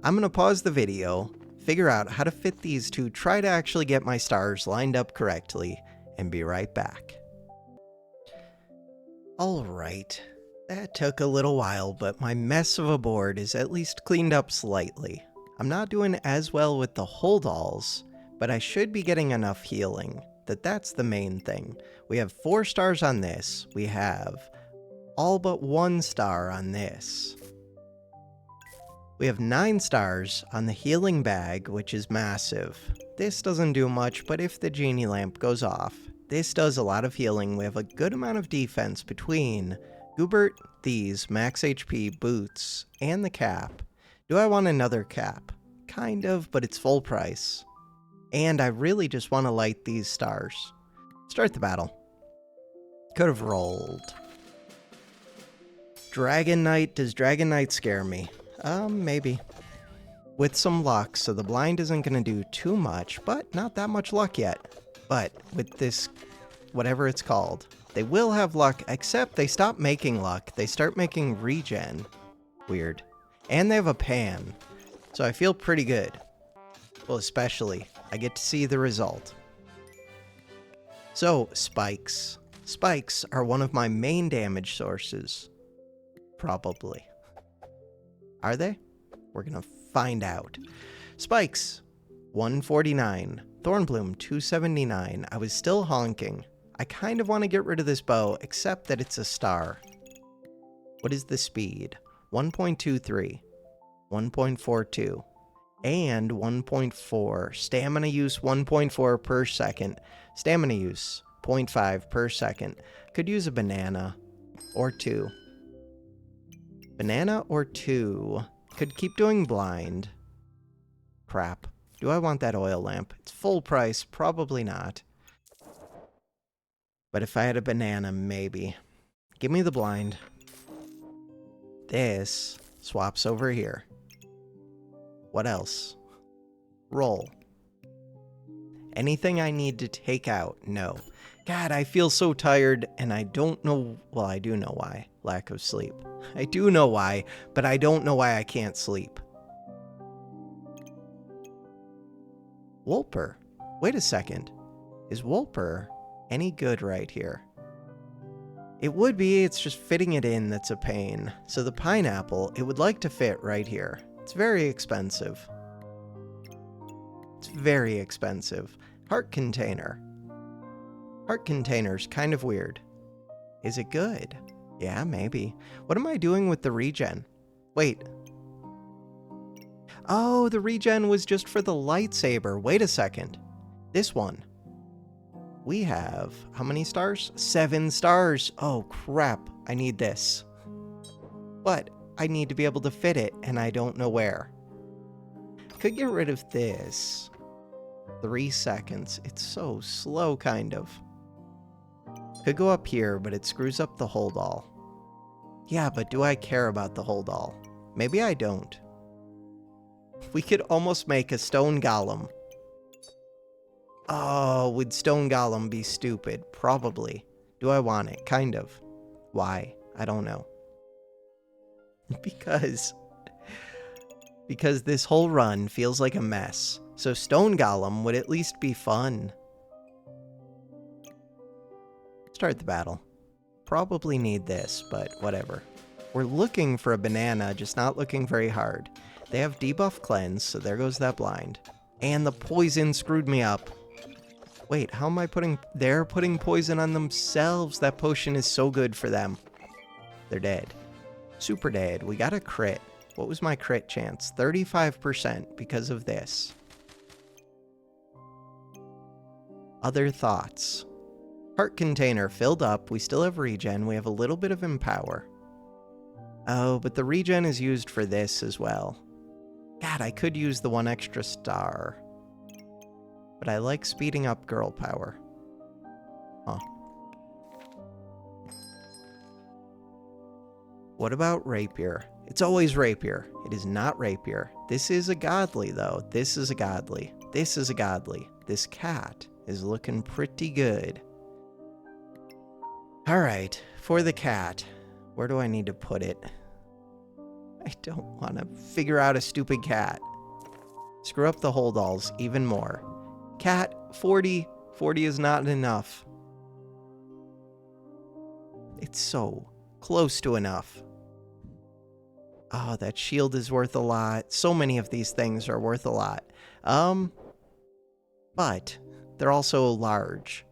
I'm going to pause the video, figure out how to fit these two, try to actually get my stars lined up correctly, and be right back. Alright, that took a little while, but my mess of a board is at least cleaned up slightly. I'm not doing as well with the holdalls, but I should be getting enough healing. That's the main thing. We have 4 stars on this. We have all but 1 star on this. We have 9 stars on the healing bag, which is massive. This doesn't do much, but if the genie lamp goes off, this does a lot of healing. We have a good amount of defense between Goobert, these, max HP, boots, and the cap. Do I want another cap? Kind of, but it's full price. And I really just want to light these stars. Start the battle. Could have rolled. Dragon Knight. Does Dragon Knight scare me? Maybe. With some luck, so the blind isn't going to do too much, but not that much luck yet. But with this, whatever it's called, they will have luck, except they stop making luck. They start making regen. Weird. And they have a pan, so I feel pretty good. Well, especially, I get to see the result. So, spikes. Spikes are one of my main damage sources. Probably. Are they? We're gonna find out. Spikes, 149. Thornbloom, 279. I was still honking. I kind of want to get rid of this bow, except that it's a star. What is the speed? 1.23, 1.42, and 1.4. Stamina use, 1.4 per second. Stamina use, 0.5 per second. Could use a banana, or 2. Banana or 2. Could keep doing blind. Crap. Do I want that oil lamp? It's full price, probably not. But if I had a banana, maybe. Give me the blind. This swaps over here. What else? Roll. Anything I need to take out? No. God, I feel so tired, and I don't know... Well, I do know why. Lack of sleep. I do know why, but I don't know why I can't sleep. Wolper. Wait a second. Is Wolper any good right here? It would be, it's just fitting it in that's a pain. So the pineapple, it would like to fit right here. It's very expensive. It's very expensive. Heart container. Heart container's kind of weird. Is it good? Yeah, maybe. What am I doing with the regen? Wait. Oh, the regen was just for the lightsaber. Wait a second. This one. We have, how many stars? 7 stars. Oh, crap. I need this. But I need to be able to fit it, and I don't know where. Could get rid of this. 3 seconds. It's so slow, kind of. Could go up here, but it screws up the hold all. Yeah, but do I care about the hold all? Maybe I don't. We could almost make a stone golem. Oh, would stone golem be stupid? Probably. Do I want it? Kind of. Why? I don't know. Because this whole run feels like a mess. So stone golem would at least be fun. Start the battle. Probably need this, but whatever. We're looking for a banana, just not looking very hard. They have debuff cleanse, so there goes that blind. And the poison screwed me up. Wait, how am I putting... They're putting poison on themselves. That potion is so good for them. They're dead. Super dead. We got a crit. What was my crit chance? 35% because of this. Other thoughts. Heart container filled up. We still have regen. We have a little bit of empower. Oh, but the regen is used for this as well. God, I could use the 1 extra star. But I like speeding up girl power. Huh. What about rapier? It's always rapier. It is not rapier. This is a godly, though. This is a godly. This is a godly. This cat is looking pretty good. Alright, for the cat. Where do I need to put it? I don't want to figure out a stupid cat. Screw up the hold alls even more. Cat, 40. 40 is not enough. It's so close to enough. Oh, that shield is worth a lot. So many of these things are worth a lot. But they're also large.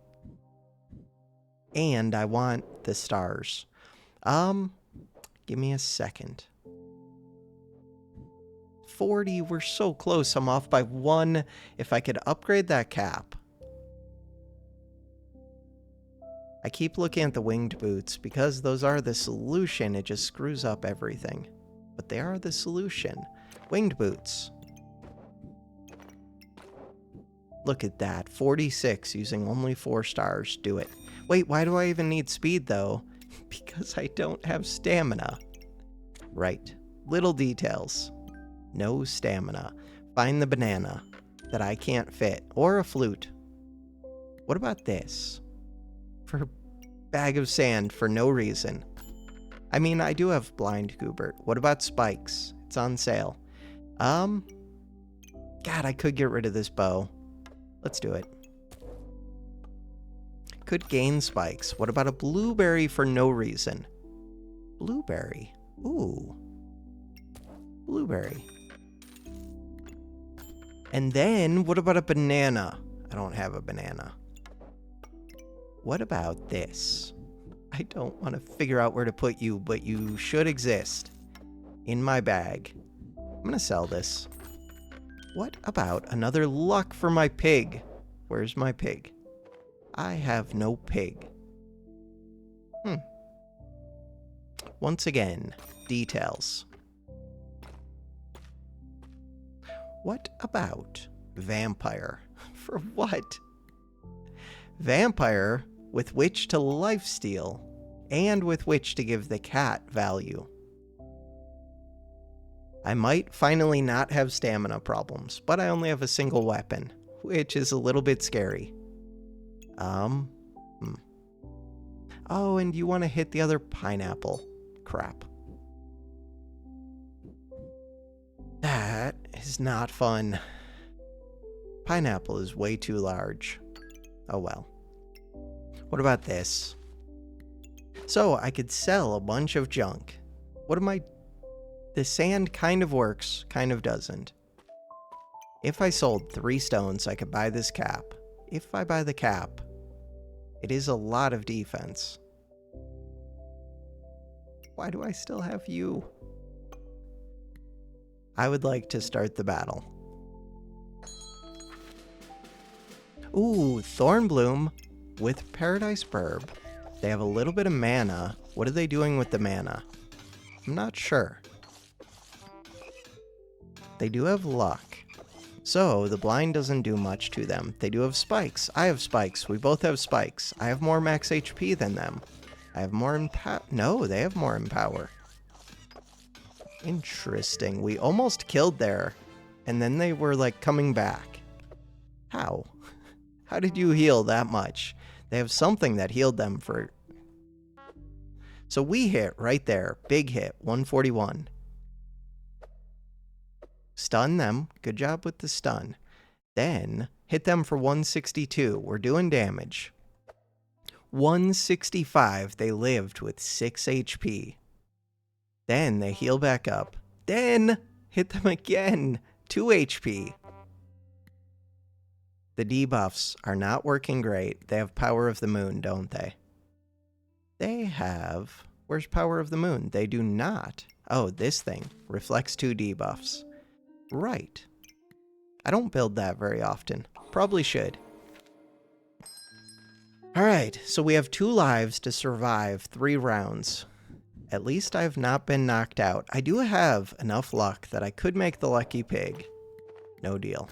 And I want the stars. Give me a second. 40, we're so close. I'm off by 1. If I could upgrade that cap. I keep looking at the winged boots because those are the solution. It just screws up everything. But they are the solution. Winged boots. Look at that. 46 using only 4 stars. Do it. Wait, why do I even need speed though? Because I don't have stamina. Right. Little details. No stamina. Find the banana that I can't fit. Or a flute. What about this? For a bag of sand for no reason. I mean, I do have blind Goobert. What about spikes? It's on sale. God, I could get rid of this bow. Let's do it. Could gain spikes. What about a blueberry for no reason? Blueberry. Ooh. Blueberry. And then, what about a banana? I don't have a banana. What about this? I don't want to figure out where to put you, but you should exist. In my bag. I'm going to sell this. What about another luck for my pig? Where's my pig? I have no pig. Once again, details. What about vampire? For what? Vampire with which to lifesteal and with which to give the cat value. I might finally not have stamina problems, but I only have a single weapon, which is a little bit scary. Oh, and you want to hit the other pineapple. Crap. That is not fun. Pineapple is way too large. Oh well. What about this? So, I could sell a bunch of junk. What am I... The sand kind of works, kind of doesn't. If I sold 3 stones, I could buy this cap. If I buy the cap, it is a lot of defense. Why do I still have you? I would like to start the battle. Ooh, Thornbloom with Paradise Burb. They have a little bit of mana. What are they doing with the mana? I'm not sure. They do have luck. So, the blind doesn't do much to them. They do have spikes. I have spikes. We both have spikes. I have more max HP than them. I have more empower. No, they have more empower. Interesting. We almost killed there. And then they were, like, coming back. How? How did you heal that much? They have something that healed them for... So we hit right there. Big hit. 141. Stun them. Good job with the stun. Then hit them for 162. We're doing damage. 165. They lived with 6 HP. Then they heal back up. Then hit them again. 2 HP. The debuffs are not working great. They have Power of the Moon, don't they? They have... Where's Power of the Moon? They do not. Oh, this thing. Reflects 2 debuffs. Right. I don't build that very often. Probably should. Alright, so we have 2 lives to survive 3 rounds. At least I've not been knocked out. I do have enough luck that I could make the lucky pig. No deal.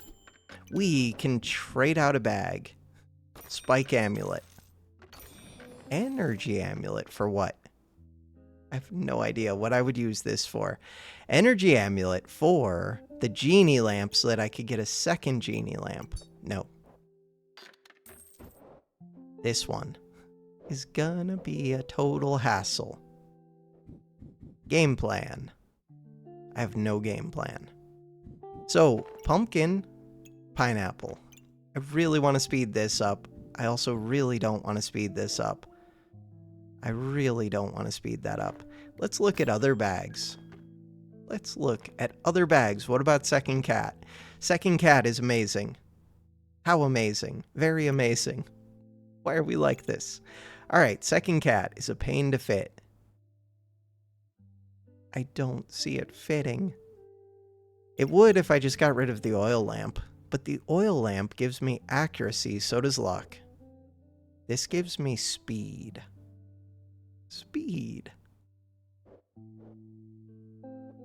We can trade out a bag. Spike amulet. Energy amulet for what? I have no idea what I would use this for. Energy amulet for the genie lamp so that I could get a second genie lamp. No. This one is gonna be a total hassle. Game plan. I have no game plan. So, pumpkin, pineapple. I really want to speed this up. I also really don't want to speed this up. I really don't want to speed that up. Let's look at other bags. Let's look at other bags. What about second cat? Second cat is amazing. How amazing. Very amazing. Why are we like this? Alright, second cat is a pain to fit. I don't see it fitting. It would if I just got rid of the oil lamp. But the oil lamp gives me accuracy, so does luck. This gives me speed. Speed.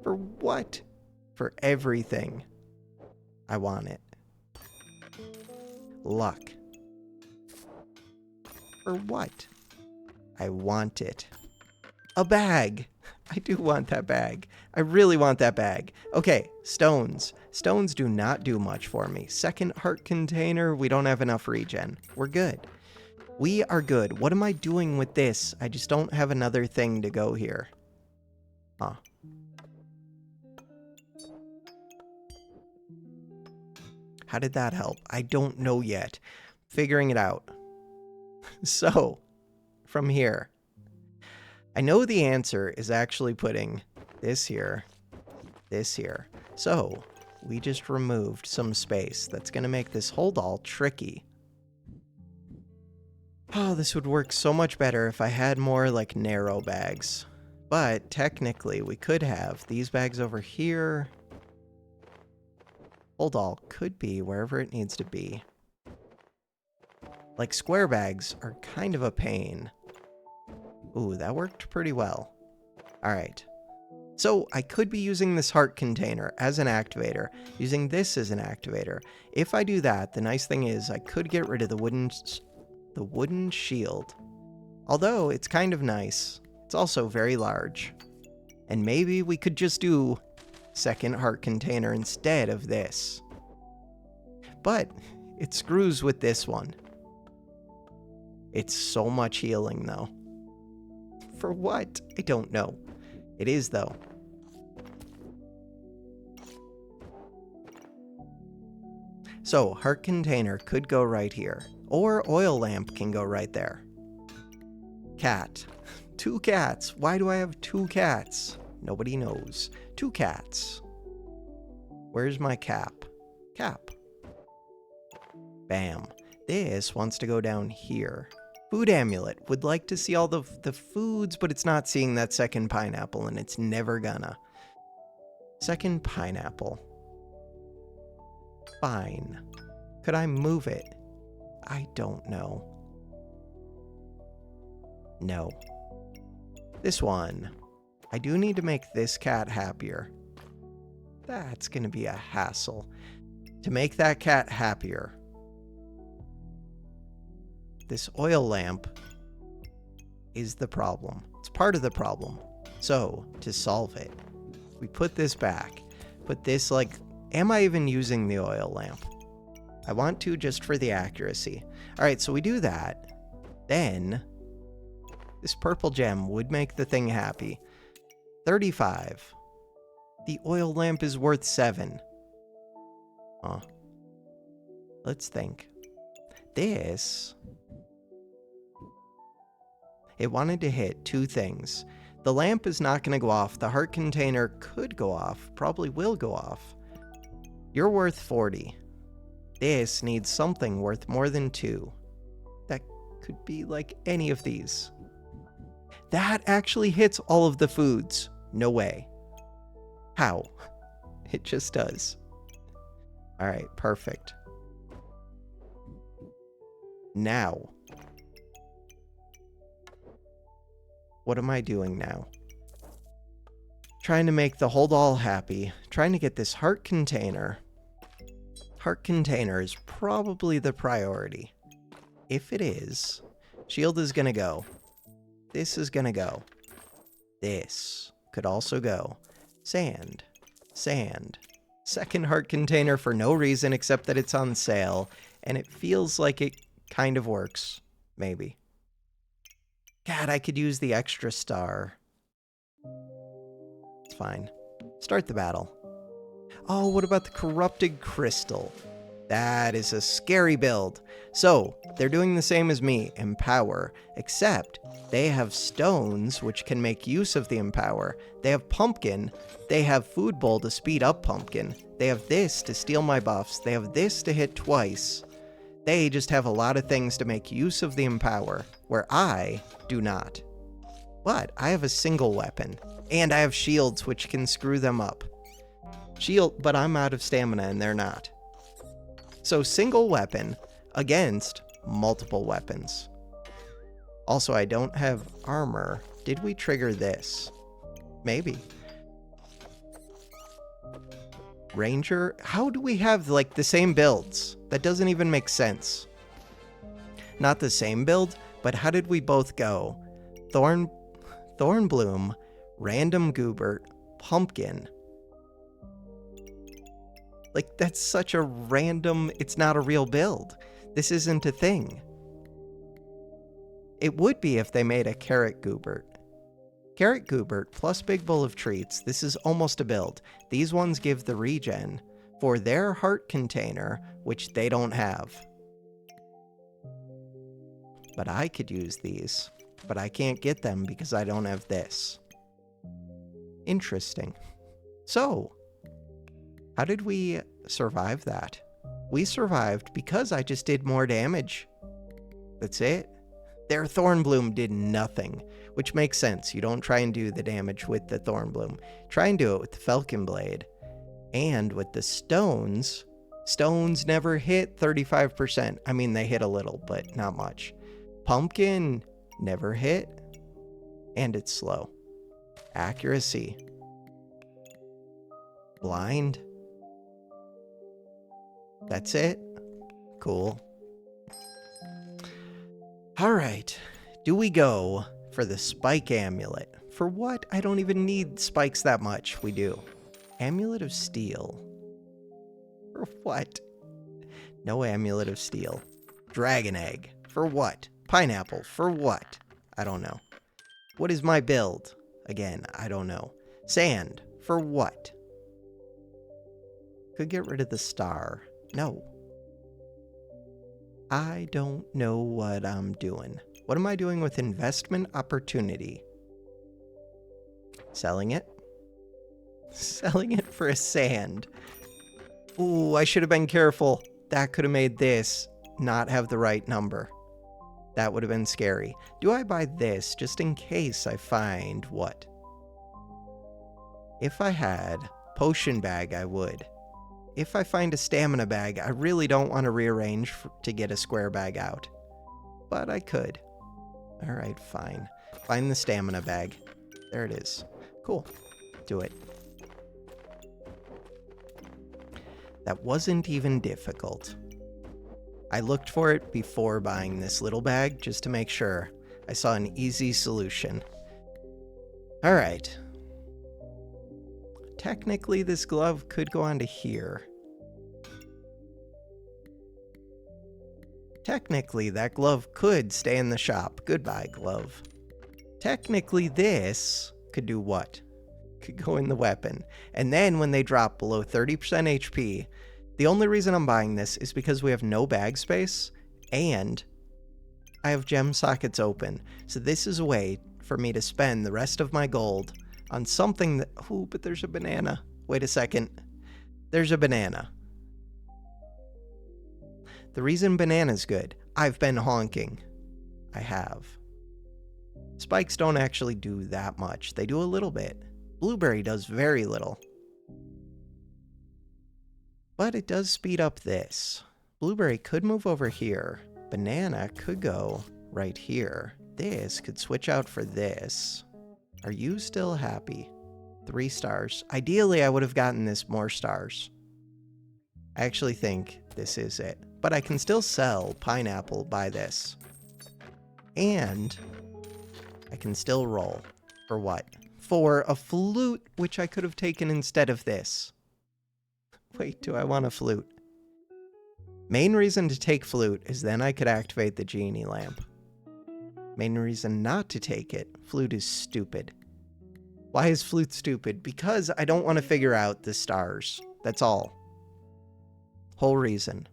For what? For everything. I want it. Luck. For what? I want it. A bag. I do want that bag. I really want that bag. Okay, stones. Stones do not do much for me. Second heart container, we don't have enough regen. We're good. We are good. What am I doing with this? I just don't have another thing to go here. Huh. How did that help? I don't know yet. Figuring it out. So, from here. I know the answer is actually putting this here, this here. So, we just removed some space. That's going to make this hold all tricky. Oh, this would work so much better if I had more, like, narrow bags. But, technically, we could have these bags over here. Hold all could be wherever it needs to be. Like, square bags are kind of a pain. Ooh, that worked pretty well. Alright. So, I could be using this heart container as an activator, using this as an activator. If I do that, the nice thing is I could get rid of the wooden shield. Although, it's kind of nice. It's also very large. And maybe we could just do second heart container instead of this. But, it screws with this one. It's so much healing, though. For what? I don't know. It is, though. So, heart container could go right here. Or oil lamp can go right there. Cat. 2 cats. Why do I have 2 cats? Nobody knows. 2 cats. Where's my cap? Cap. Bam. This wants to go down here. Food amulet. Would like to see all the foods, but it's not seeing that second pineapple, and it's never gonna. Second pineapple. Fine. Could I move it? I don't know. No. This one. I do need to make this cat happier. That's going to be a hassle. To make that cat happier, this oil lamp is the problem. It's part of the problem. So, to solve it, we put this back. Put this am I even using the oil lamp? I want to just for the accuracy. Alright, so we do that. Then, this purple gem would make the thing happy. 35. The oil lamp is worth 7. Huh. Let's think. This... It wanted to hit 2 things. The lamp is not going to go off. The heart container could go off. Probably will go off. You're worth 40. This needs something worth more than 2. That could be any of these. That actually hits all of the foods. No way. How? It just does. Alright, perfect. Now. What am I doing now? Trying to make the whole doll happy. Trying to get this heart container. Heart container is probably the priority. If it is, shield is gonna go. This is gonna go. This could also go. Sand. Sand. Second heart container for no reason except that it's on sale. And it feels like it kind of works. Maybe. God, I could use the extra star. It's fine. Start the battle. Oh, what about the corrupted crystal? That is a scary build. So, they're doing the same as me, Empower, except they have stones, which can make use of the Empower. They have Pumpkin. They have Food Bowl to speed up Pumpkin. They have this to steal my buffs. They have this to hit twice. They just have a lot of things to make use of the Empower, where I do not. But I have a single weapon, and I have shields which can screw them up. But I'm out of stamina and they're not. So single weapon against multiple weapons. Also, I don't have armor. Did we trigger this? Maybe. Ranger? How do we have the same builds? That doesn't even make sense. Not the same build, but how did we both go? Thornbloom, Random Goobert, Pumpkin. That's such a random... It's not a real build. This isn't a thing. It would be if they made a Carrot Goobert. Carrot Goobert plus Big Bowl of Treats. This is almost a build. These ones give the regen for their heart container, which they don't have. But I could use these. But I can't get them because I don't have this. Interesting. So, how did we survive that? We survived because I just did more damage. That's it. Their Thornbloom did nothing, which makes sense. You don't try and do the damage with the Thornbloom. Try and do it with the Falcon Blade. And with the stones, stones never hit 35%. I mean, they hit a little, but not much. Pumpkin never hit. And it's slow. Accuracy. Blind. That's it. Cool. Alright. Do we go for the Spike Amulet? For what? I don't even need spikes that much. We do. Amulet of Steel. For what? No Amulet of Steel. Dragon Egg. For what? Pineapple. For what? I don't know. What is my build? Again, I don't know. Sand. For what? Could get rid of the star. No. I don't know what I'm doing. What am I doing with investment opportunity? Selling it? Selling it for a sand. Ooh, I should have been careful. That could have made this not have the right number. That would have been scary. Do I buy this just in case I find what? If I had potion bag, I would. If I find a stamina bag, I really don't want to rearrange to get a square bag out. But I could. Alright, fine. Find the stamina bag. There it is. Cool. Do it. That wasn't even difficult. I looked for it before buying this little bag just to make sure. I saw an easy solution. Alright. Technically, this glove could go onto here. Technically, that glove could stay in the shop. Goodbye, glove. Technically, this could do what? Could go in the weapon. And then when they drop below 30% HP, the only reason I'm buying this is because we have no bag space and I have gem sockets open. So this is a way for me to spend the rest of my gold on something that... Ooh, but there's a banana. Wait a second. There's a banana. The reason banana's good, I've been honking. I have. Spikes don't actually do that much. They do a little bit. Blueberry does very little. But it does speed up this. Blueberry could move over here. Banana could go right here. This could switch out for this. Are you still happy? 3 stars. Ideally, I would have gotten this more stars. I actually think this is it. But I can still sell pineapple by this. And I can still roll. For what? For a flute, which I could have taken instead of this. Wait, do I want a flute? Main reason to take flute is then I could activate the genie lamp. Main reason not to take it, flute is stupid. Why is flute stupid? Because I don't want to figure out the stars. That's all. Whole reason.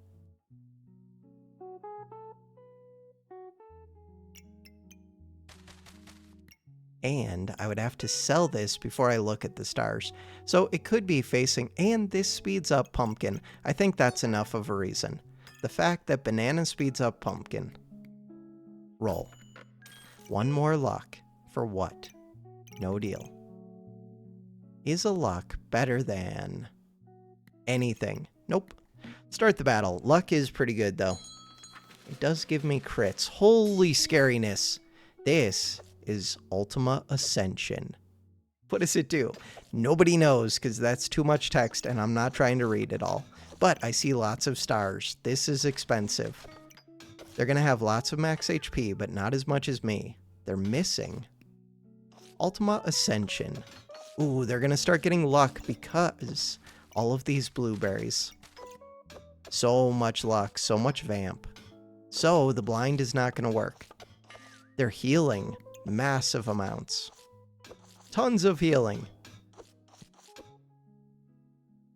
And I would have to sell this before I look at the stars. So it could be facing, and this speeds up pumpkin. I think that's enough of a reason. The fact that banana speeds up pumpkin. Roll. 1 more luck. For what? No deal. Is a luck better than anything? Nope. Start the battle. Luck is pretty good though. It does give me crits. Holy scariness. This is Ultima Ascension. What does it do? Nobody knows because that's too much text and I'm not trying to read it all. But I see lots of stars. This is expensive. They're going to have lots of max HP, but not as much as me. They're missing Ultima Ascension. Ooh, they're going to start getting luck because all of these blueberries. So much luck, so much vamp. So the blind is not going to work. They're healing massive amounts. Tons of healing.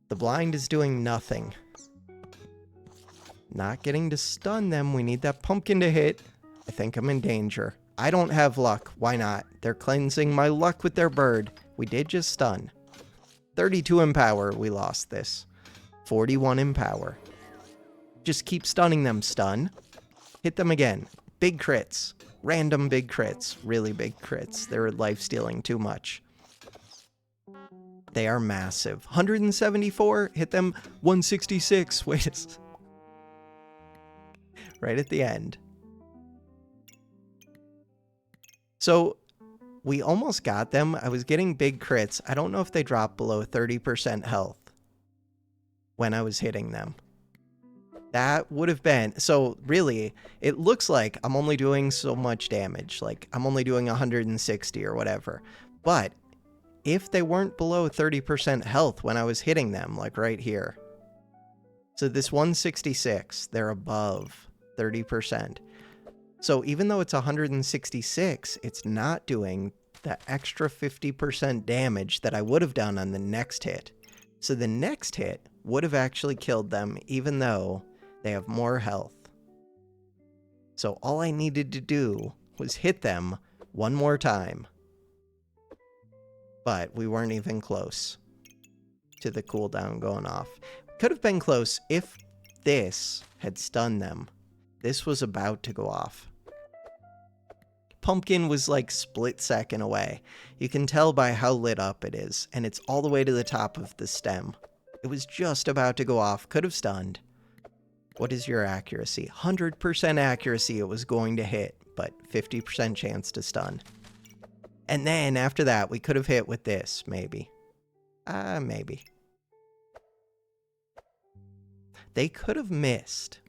The blind is doing nothing. Not getting to stun them. We need that pumpkin to hit. I think I'm in danger. I don't have luck. Why not? They're cleansing my luck with their bird. We did just stun. 32 in power. We lost this. 41 in power. Just keep stunning them. Stun. Hit them again. Big crits. Random big crits. Really big crits. They're life-stealing too much. They are massive. 174. Hit them. 166. Wait a second. Right at the end. So, we almost got them. I was getting big crits. I don't know if they dropped below 30% health when I was hitting them. That would have been... So, really, it looks like I'm only doing so much damage. Like, I'm only doing 160 or whatever. But, if they weren't below 30% health when I was hitting them, like right here. So, this 166, they're above 30%. So, even though it's 166, it's not doing the extra 50% damage that I would have done on the next hit. So, the next hit would have actually killed them, even though they have more health. So all I needed to do was hit them one more time. But we weren't even close to the cooldown going off. Could have been close if this had stunned them. This was about to go off. Pumpkin was like split second away. You can tell by how lit up it is, and it's all the way to the top of the stem. It was just about to go off. Could have stunned. What is your accuracy? 100% accuracy it was going to hit. but 50% chance to stun. And then after that, we could have hit with this, maybe. Maybe. They could have missed.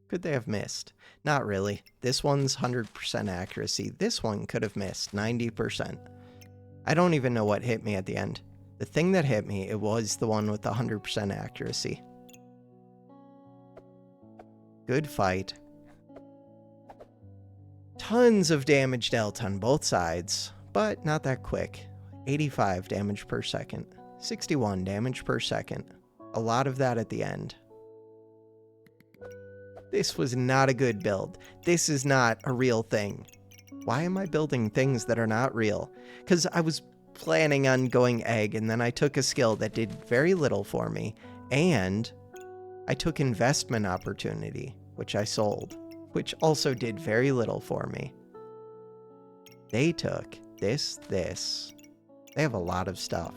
Could they have missed? Not really. This one's 100% accuracy. This one could have missed 90%. I don't even know what hit me at the end. The thing that hit me, it was the one with the 100% accuracy. Good fight. Tons of damage dealt on both sides, but not that quick. 85 damage per second. 61 damage per second. A lot of that at the end. This was not a good build. This is not a real thing. Why am I building things that are not real? Because I was planning on going egg, and then I took a skill that did very little for me, and I took investment opportunity, which I sold, which also did very little for me. They took this. They have a lot of stuff.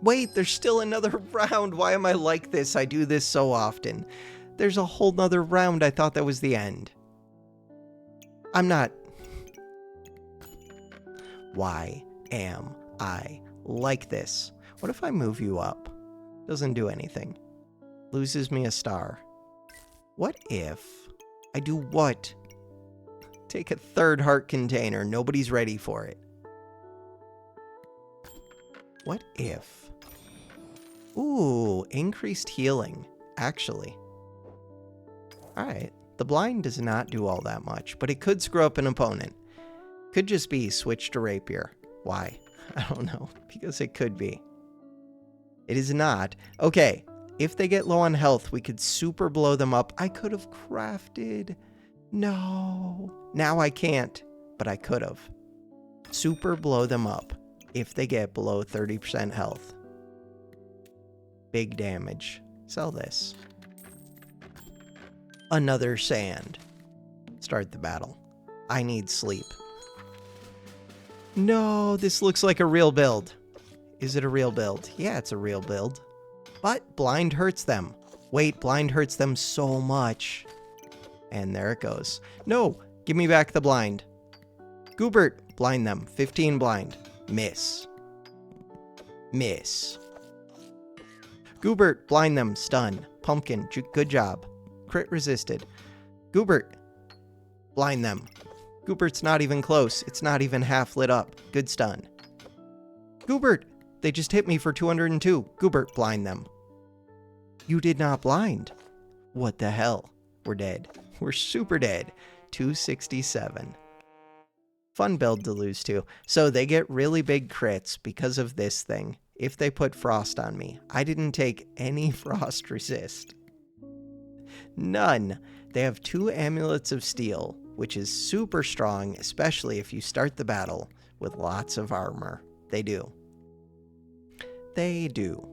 Wait, there's still another round. Why am I like this? I do this so often. There's a whole nother round. I thought that was the end. I'm not. Why am I like this? What if I move you up? Doesn't do anything. Loses me a star. What if I do what? Take a third heart container. Nobody's ready for it. What if? Ooh, increased healing, actually. Alright, the blind does not do all that much, but it could screw up an opponent. Could just be switch to rapier. Why? I don't know, because it could be. It is not. Okay, if they get low on health, we could super blow them up. I could have crafted. No. Now I can't, but I could have. Super blow them up if they get below 30% health. Big damage. Sell this. Another sand. Start the battle. I need sleep. No, this looks like a real build. Is it a real build? Yeah, it's a real build. But blind hurts them. Wait, blind hurts them so much. And there it goes. No, give me back the blind. Goobert, blind them. 15 blind. Miss. Miss. Goobert, blind them. Stun. Pumpkin, good job. Crit resisted. Goobert, blind them. Goobert's not even close. It's not even half lit up. Good stun. Goobert, they just hit me for 202. Goobert, blind them. You did not blind. What the hell? We're dead. We're super dead. 267. Fun build to lose to. So they get really big crits because of this thing. If they put frost on me. I didn't take any frost resist. None. They have 2 amulets of steel, which is super strong, especially if you start the battle with lots of armor. They do. They do.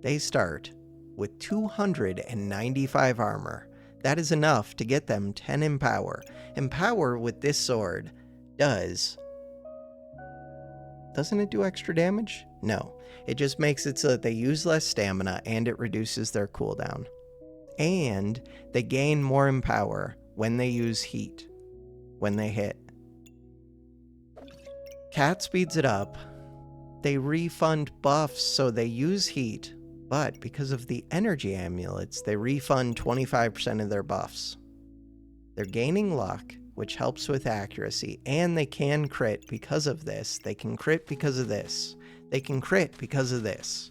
They start with 295 armor. That is enough to get them 10 empower. Empower with this sword doesn't it do extra damage? No. It just makes it so that they use less stamina and it reduces their cooldown. And they gain more empower when they use heat, when they hit. Cat speeds it up. They refund buffs, so they use heat, but because of the energy amulets, they refund 25% of their buffs. They're gaining luck, which helps with accuracy, and they can crit because of this. They can crit because of this. They can crit because of this.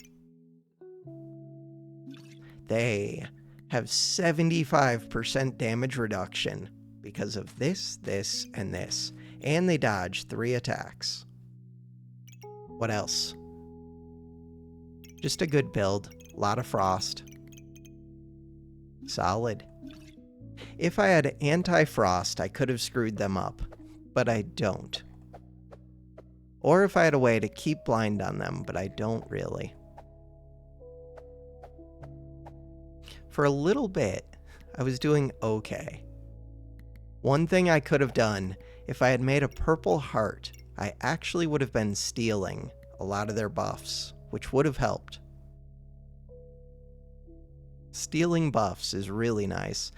They have 75% damage reduction because of this, this, and this. And they dodge 3 attacks. What else? Just a good build. A lot of frost. Solid. If I had anti-frost, I could have screwed them up. But I don't. Or if I had a way to keep blind on them, but I don't really. For a little bit, I was doing okay. One thing I could have done, if I had made a purple heart, I actually would have been stealing a lot of their buffs, which would have helped. Stealing buffs is really nice.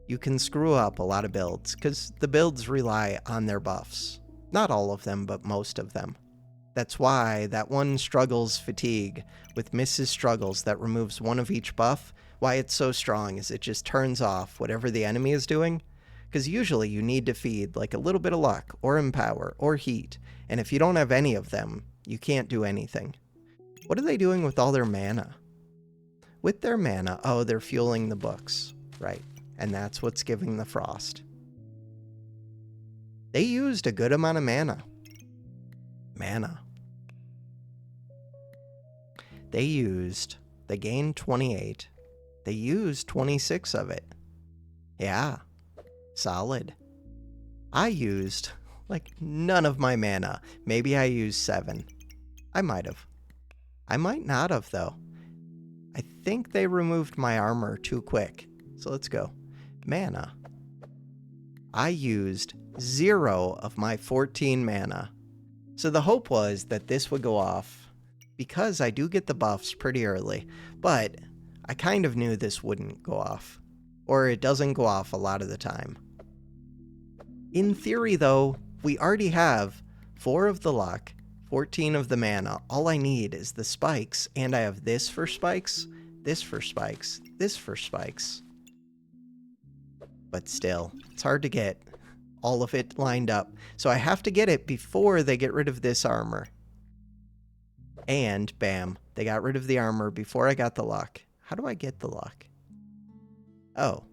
you can screw up a lot of builds, because the builds rely on their buffs. Not all of them, but most of them. That's why that one Struggles Fatigue with Mrs. Struggles that removes one of each buff, why it's so strong is it just turns off whatever the enemy is doing. Because usually you need to feed like a little bit of luck, or empower, or heat, and if you don't have any of them, you can't do anything. What are they doing with all their mana? With their mana, oh, they're fueling the books, right? And that's what's giving the frost. They used a good amount of mana. They gained 28. They used 26 of it. Yeah, solid. I used, like, none of my mana. Maybe I used 7. I might have. I might not have, though. I think they removed my armor too quick. So let's go. Mana. I used 0 of my 14 mana. So the hope was that this would go off because I do get the buffs pretty early, but I kind of knew this wouldn't go off, or it doesn't go off a lot of the time. In theory, though, we already have 4 of the luck, 14 of the mana. All I need is the spikes, and I have this for spikes, this for spikes, this for spikes. But still, it's hard to get all of it lined up. So I have to get it before they get rid of this armor. And bam, they got rid of the armor before I got the luck. How do I get the luck? Oh,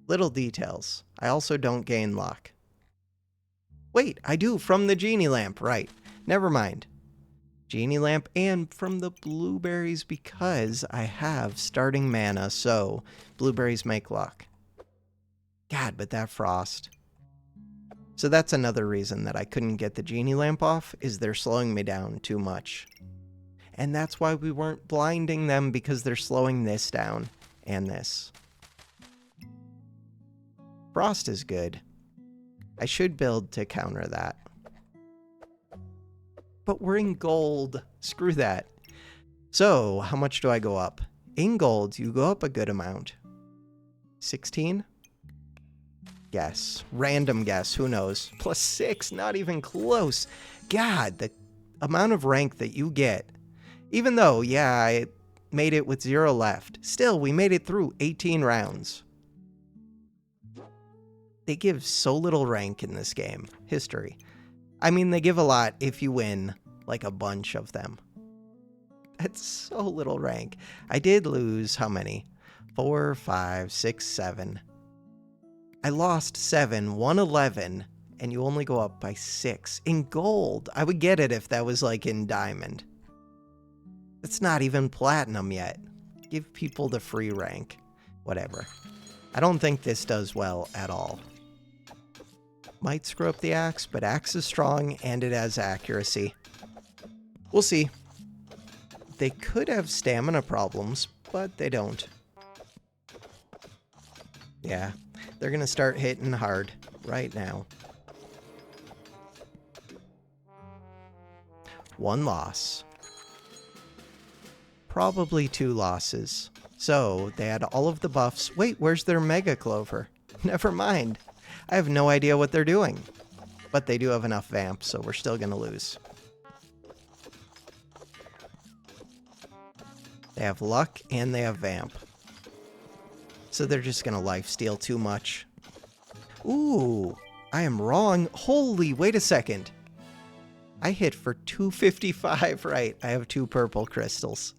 little details. I also don't gain luck. Wait, I do from the genie lamp, right. Never mind. Genie lamp and from the blueberries because I have starting mana, so blueberries make luck. God, but that frost. So that's another reason that I couldn't get the genie lamp off, is they're slowing me down too much. And that's why we weren't blinding them, because they're slowing this down and this. Frost is good. I should build to counter that. But we're in gold. Screw that. So, how much do I go up? In gold, you go up a good amount. 16? Guess. Random guess. Who knows? +6. Not even close. God, the amount of rank that you get. Even though, yeah, I made it with 0 left. Still, we made it through 18 rounds. They give so little rank in this game. History. I mean, they give a lot if you win, like, a bunch of them. That's so little rank. I did lose how many? 4, 5, 6, 7. I lost 7, won 11, and you only go up by 6. In gold, I would get it if that was like in diamond. It's not even platinum yet. Give people the free rank. Whatever. I don't think this does well at all. Might screw up the axe, but axe is strong and it has accuracy. We'll see. They could have stamina problems, but they don't. Yeah. They're going to start hitting hard right now. 1 loss. Probably 2 losses. So, they had all of the buffs. Wait, where's their Mega Clover? Never mind. I have no idea what they're doing. But they do have enough Vamp, so we're still going to lose. They have Luck and they have Vamp. So they're just going to lifesteal too much. Ooh, I am wrong. Holy, wait a second. I hit for 255, right. I have 2 purple crystals.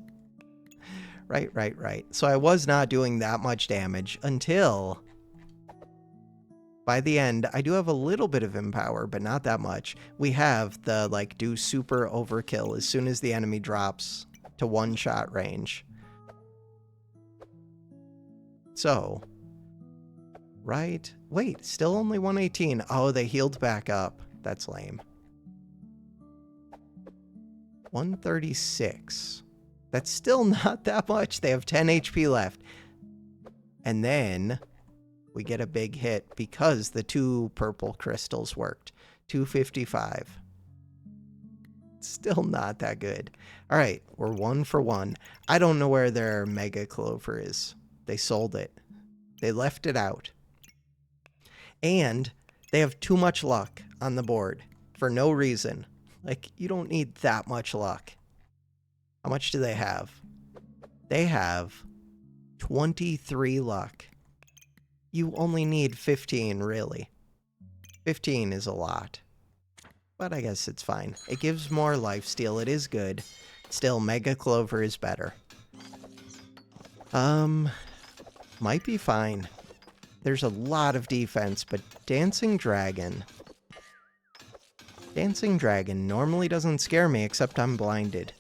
Right. So I was not doing that much damage until... By the end, I do have a little bit of empower, but not that much. We have the, like, do super overkill as soon as the enemy drops to 1-shot range. So, right? Wait, still only 118. Oh, they healed back up. That's lame. 136. That's still not that much. They have 10 HP left. And then we get a big hit because the 2 purple crystals worked. 255. Still not that good. All right, we're 1 for 1. I don't know where their Mega Clover is. They sold it. They left it out. And they have too much luck on the board for no reason. Like, you don't need that much luck. How much do they have? They have 23 luck. You only need 15, really. 15 is a lot. But I guess it's fine. It gives more lifesteal. It is good. Still, Mega Clover is better. Might be fine. There's a lot of defense, but Dancing Dragon normally doesn't scare me, except I'm blinded.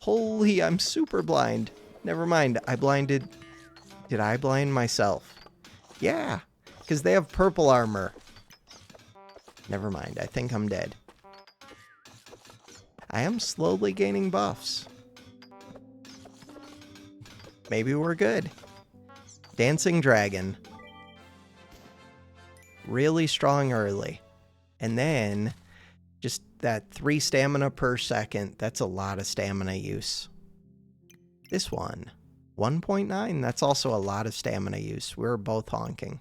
Holy, I'm super blind. Never mind, I blinded... Did I blind myself? Yeah, because they have purple armor. Never mind, I think I'm dead. I am slowly gaining buffs. Maybe we're good. Dancing Dragon. Really strong early. And then, just that 3 stamina per second. That's a lot of stamina use. This one, 1.9. That's also a lot of stamina use. We're both honking.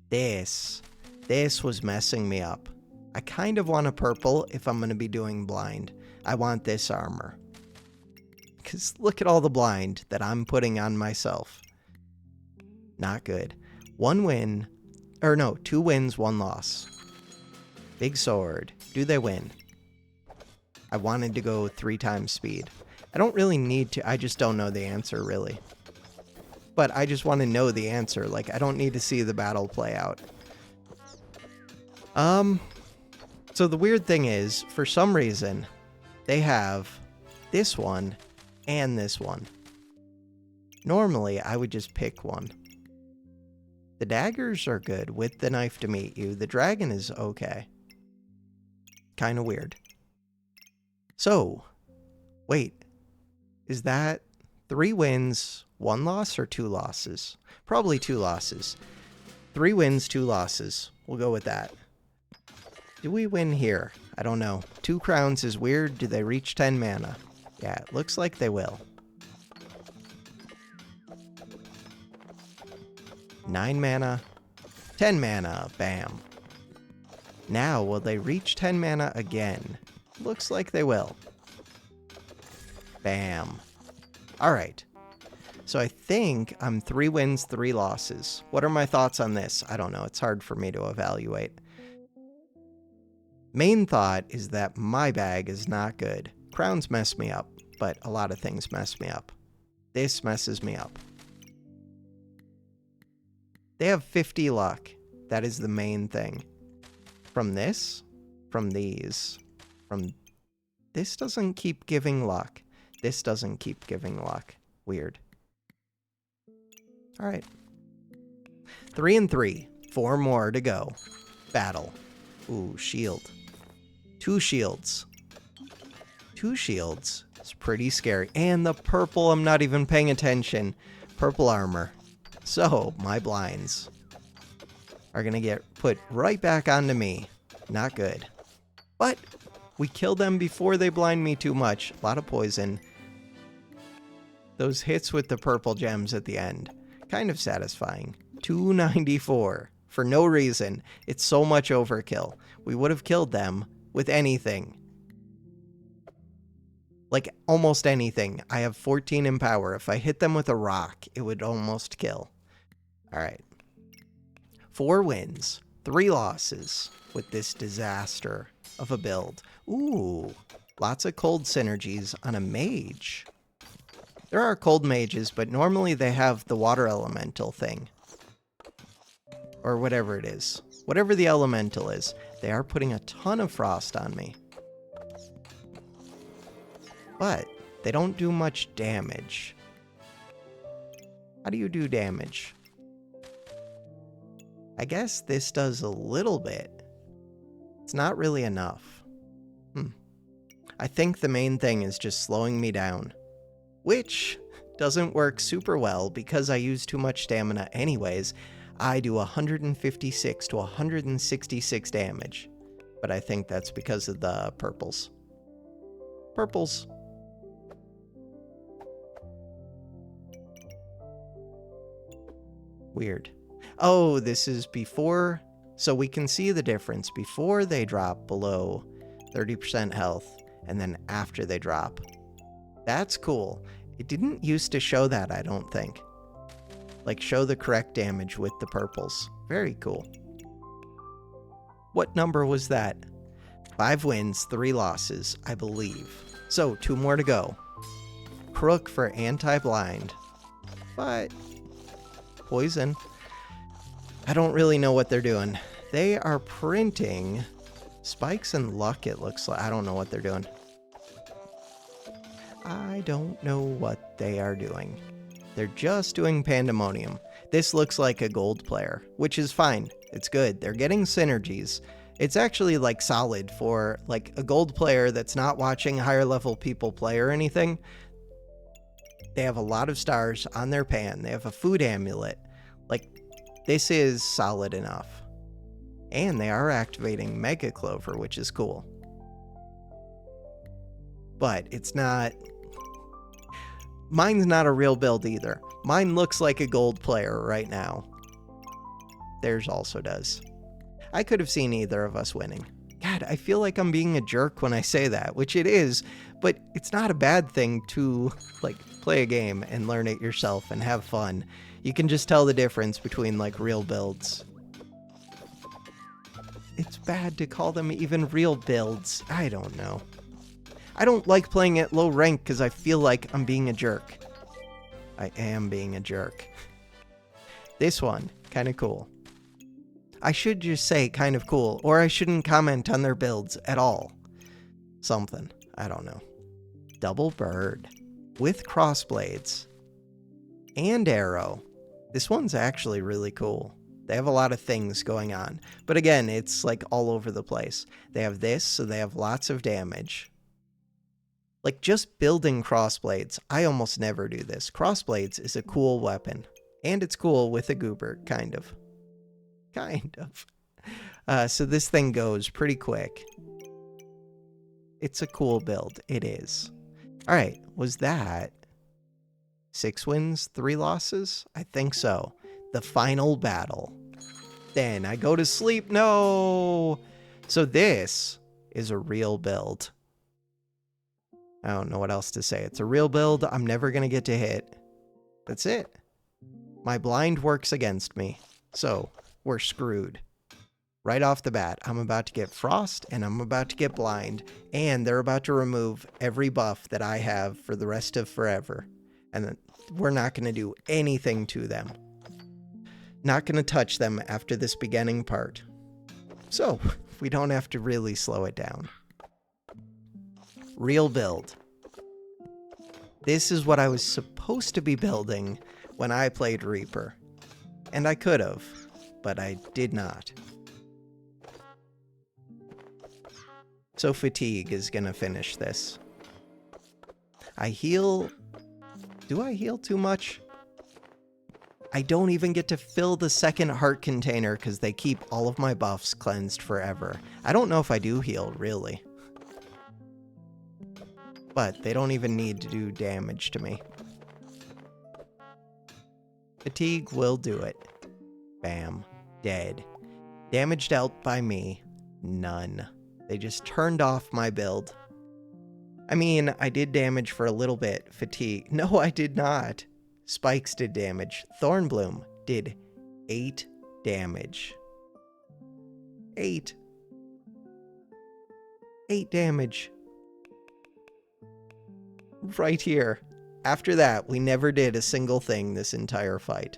This was messing me up. I kind of want a purple if I'm going to be doing blind. I want this armor. Because look at all the blind that I'm putting on myself. Not good. 1 win. Or no, 2 wins, 1 loss. Big sword. Do they win? I wanted to go 3 times speed. I don't really need to. I just don't know the answer, really. But I just want to know the answer. Like, I don't need to see the battle play out. So the weird thing is, for some reason, they have this one and this one. Normally, I would just pick one. The daggers are good with the knife to meet you. The dragon is okay. Kind of weird. So, wait. Is that 3 wins, 1 loss, or 2 losses? Probably 2 losses. 3 wins, 2 losses. We'll go with that. Do we win here? I don't know. 2 crowns is weird. Do they reach 10 mana? Yeah, it looks like they will. 9 mana. 10 mana. Bam. Now, will they reach 10 mana again? Looks like they will. Bam. Alright. So I think I'm 3 wins, 3 losses. What are my thoughts on this? I don't know. It's hard for me to evaluate. Main thought is that my bag is not good. Crowns mess me up, but a lot of things mess me up. This messes me up. They have 50 luck. That is the main thing. From this, from these, from... This doesn't keep giving luck. This doesn't keep giving luck. Weird. Alright. 3 and 3. 4 more to go. Battle. Ooh, shield. 2 shields. 2 shields. It's pretty scary. And the purple, I'm not even paying attention. Purple armor. So, my blinds are gonna get put right back onto me. Not good. But we kill them before they blind me too much. A lot of poison. Those hits with the purple gems at the end. Kind of satisfying. 294. For no reason. It's so much overkill. We would have killed them with anything. Like, almost anything. I have 14 in power. If I hit them with a rock, it would almost kill. Alright. 4 wins. 3 losses with this disaster of a build. Ooh. Lots of cold synergies on a mage. There are cold mages, but normally they have the water elemental thing. Or whatever it is. Whatever the elemental is. They are putting a ton of frost on me. But they don't do much damage. How do you do damage? I guess this does a little bit. It's not really enough. I think the main thing is just slowing me down. Which doesn't work super well because I use too much stamina anyways. I do 156 to 166 damage. But I think that's because of the purples. Purples. Weird. Oh, this is before, so we can see the difference before they drop below 30% health and then after they drop. That's cool. It didn't used to show that, I don't think. Like, show the correct damage with the purples. Very cool. What number was that? 5 wins, 3 losses, I believe. So, 2 more to go. Crook for anti-blind. But poison. I don't really know what they're doing. They are printing spikes and luck, it looks like. I don't know what they're doing. I don't know what they are doing. They're just doing pandemonium. This looks like a gold player, which is fine. It's good. They're getting synergies. It's actually like solid for like a gold player that's not watching higher level people play or anything. They have a lot of stars on their pan. They have a food amulet. Like, this is solid enough. And they are activating Mega Clover, which is cool. But it's not... Mine's not a real build either. Mine looks like a gold player right now. Theirs also does. I could have seen either of us winning. God, I feel like I'm being a jerk when I say that, which it is, but it's not a bad thing to, like, play a game and learn it yourself and have fun. You can just tell the difference between, like, real builds. It's bad to call them even real builds. I don't know. I don't like playing at low rank because I feel like I'm being a jerk. I am being a jerk. This one, kind of cool. I should just say kind of cool, or I shouldn't comment on their builds at all. Something. I don't know. Double bird with crossblades and arrow. This one's actually really cool. They have a lot of things going on. But again, it's like all over the place. They have this, so they have lots of damage. Like, just building crossblades, I almost never do this. Crossblades is a cool weapon. And it's cool with a goober, kind of. Kind of. So this thing goes pretty quick. It's a cool build. It is. Alright, was that 6 wins, 3 losses? I think so. The final battle. Then I go to sleep. No! So this is a real build. I don't know what else to say. It's a real build. I'm never going to get to hit. That's it. My blind works against me. So, we're screwed. Right off the bat, I'm about to get frost and I'm about to get blind. And they're about to remove every buff that I have for the rest of forever. And then we're not going to do anything to them. Not going to touch them after this beginning part. So, we don't have to really slow it down. Real build. This is what I was supposed to be building when I played Reaper. And I could have, but I did not. So fatigue is gonna finish this. I heal... Do I heal too much? I don't even get to fill the second heart container because they keep all of my buffs cleansed forever. I don't know if I do heal, really. But they don't even need to do damage to me. Fatigue will do it. Bam. Dead. Damage dealt by me. None. They just turned off my build. I mean, I did damage for a little bit. Fatigue. No, I did not. Spikes did damage. Thornbloom did 8 damage. 8. 8 damage. Right here. After that, we never did a single thing this entire fight.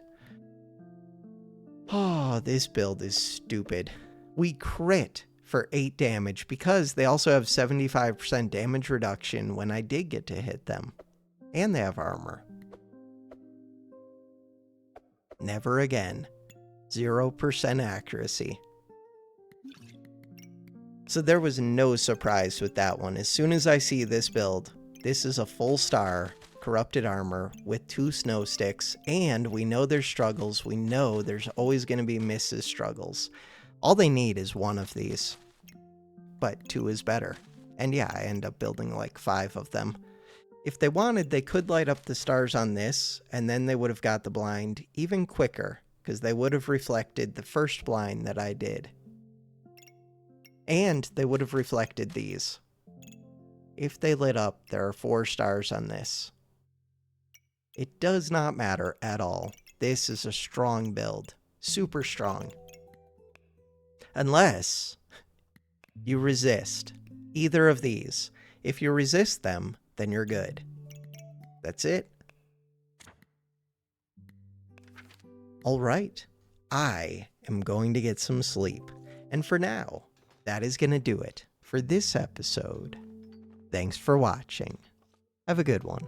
Oh, this build is stupid. We crit for 8 damage because they also have 75% damage reduction when I did get to hit them. And they have armor. Never again. 0% accuracy. So there was no surprise with that one. As soon as I see this build, this is a full star, corrupted armor with 2 snow sticks, and we know there's struggles. We know there's always going to be Mrs. Struggles. All they need is 1 of these, but 2 is better. And yeah, I end up building like 5 of them. If they wanted, they could light up the stars on this, and then they would have got the blind even quicker, because they would have reflected the first blind that I did. And they would have reflected these. If they lit up, there are 4 stars on this. It does not matter at all. This is a strong build. Super strong. Unless you resist either of these. If you resist them, then you're good. That's it. All right. I am going to get some sleep. And for now, that is going to do it for this episode. Thanks for watching. Have a good one.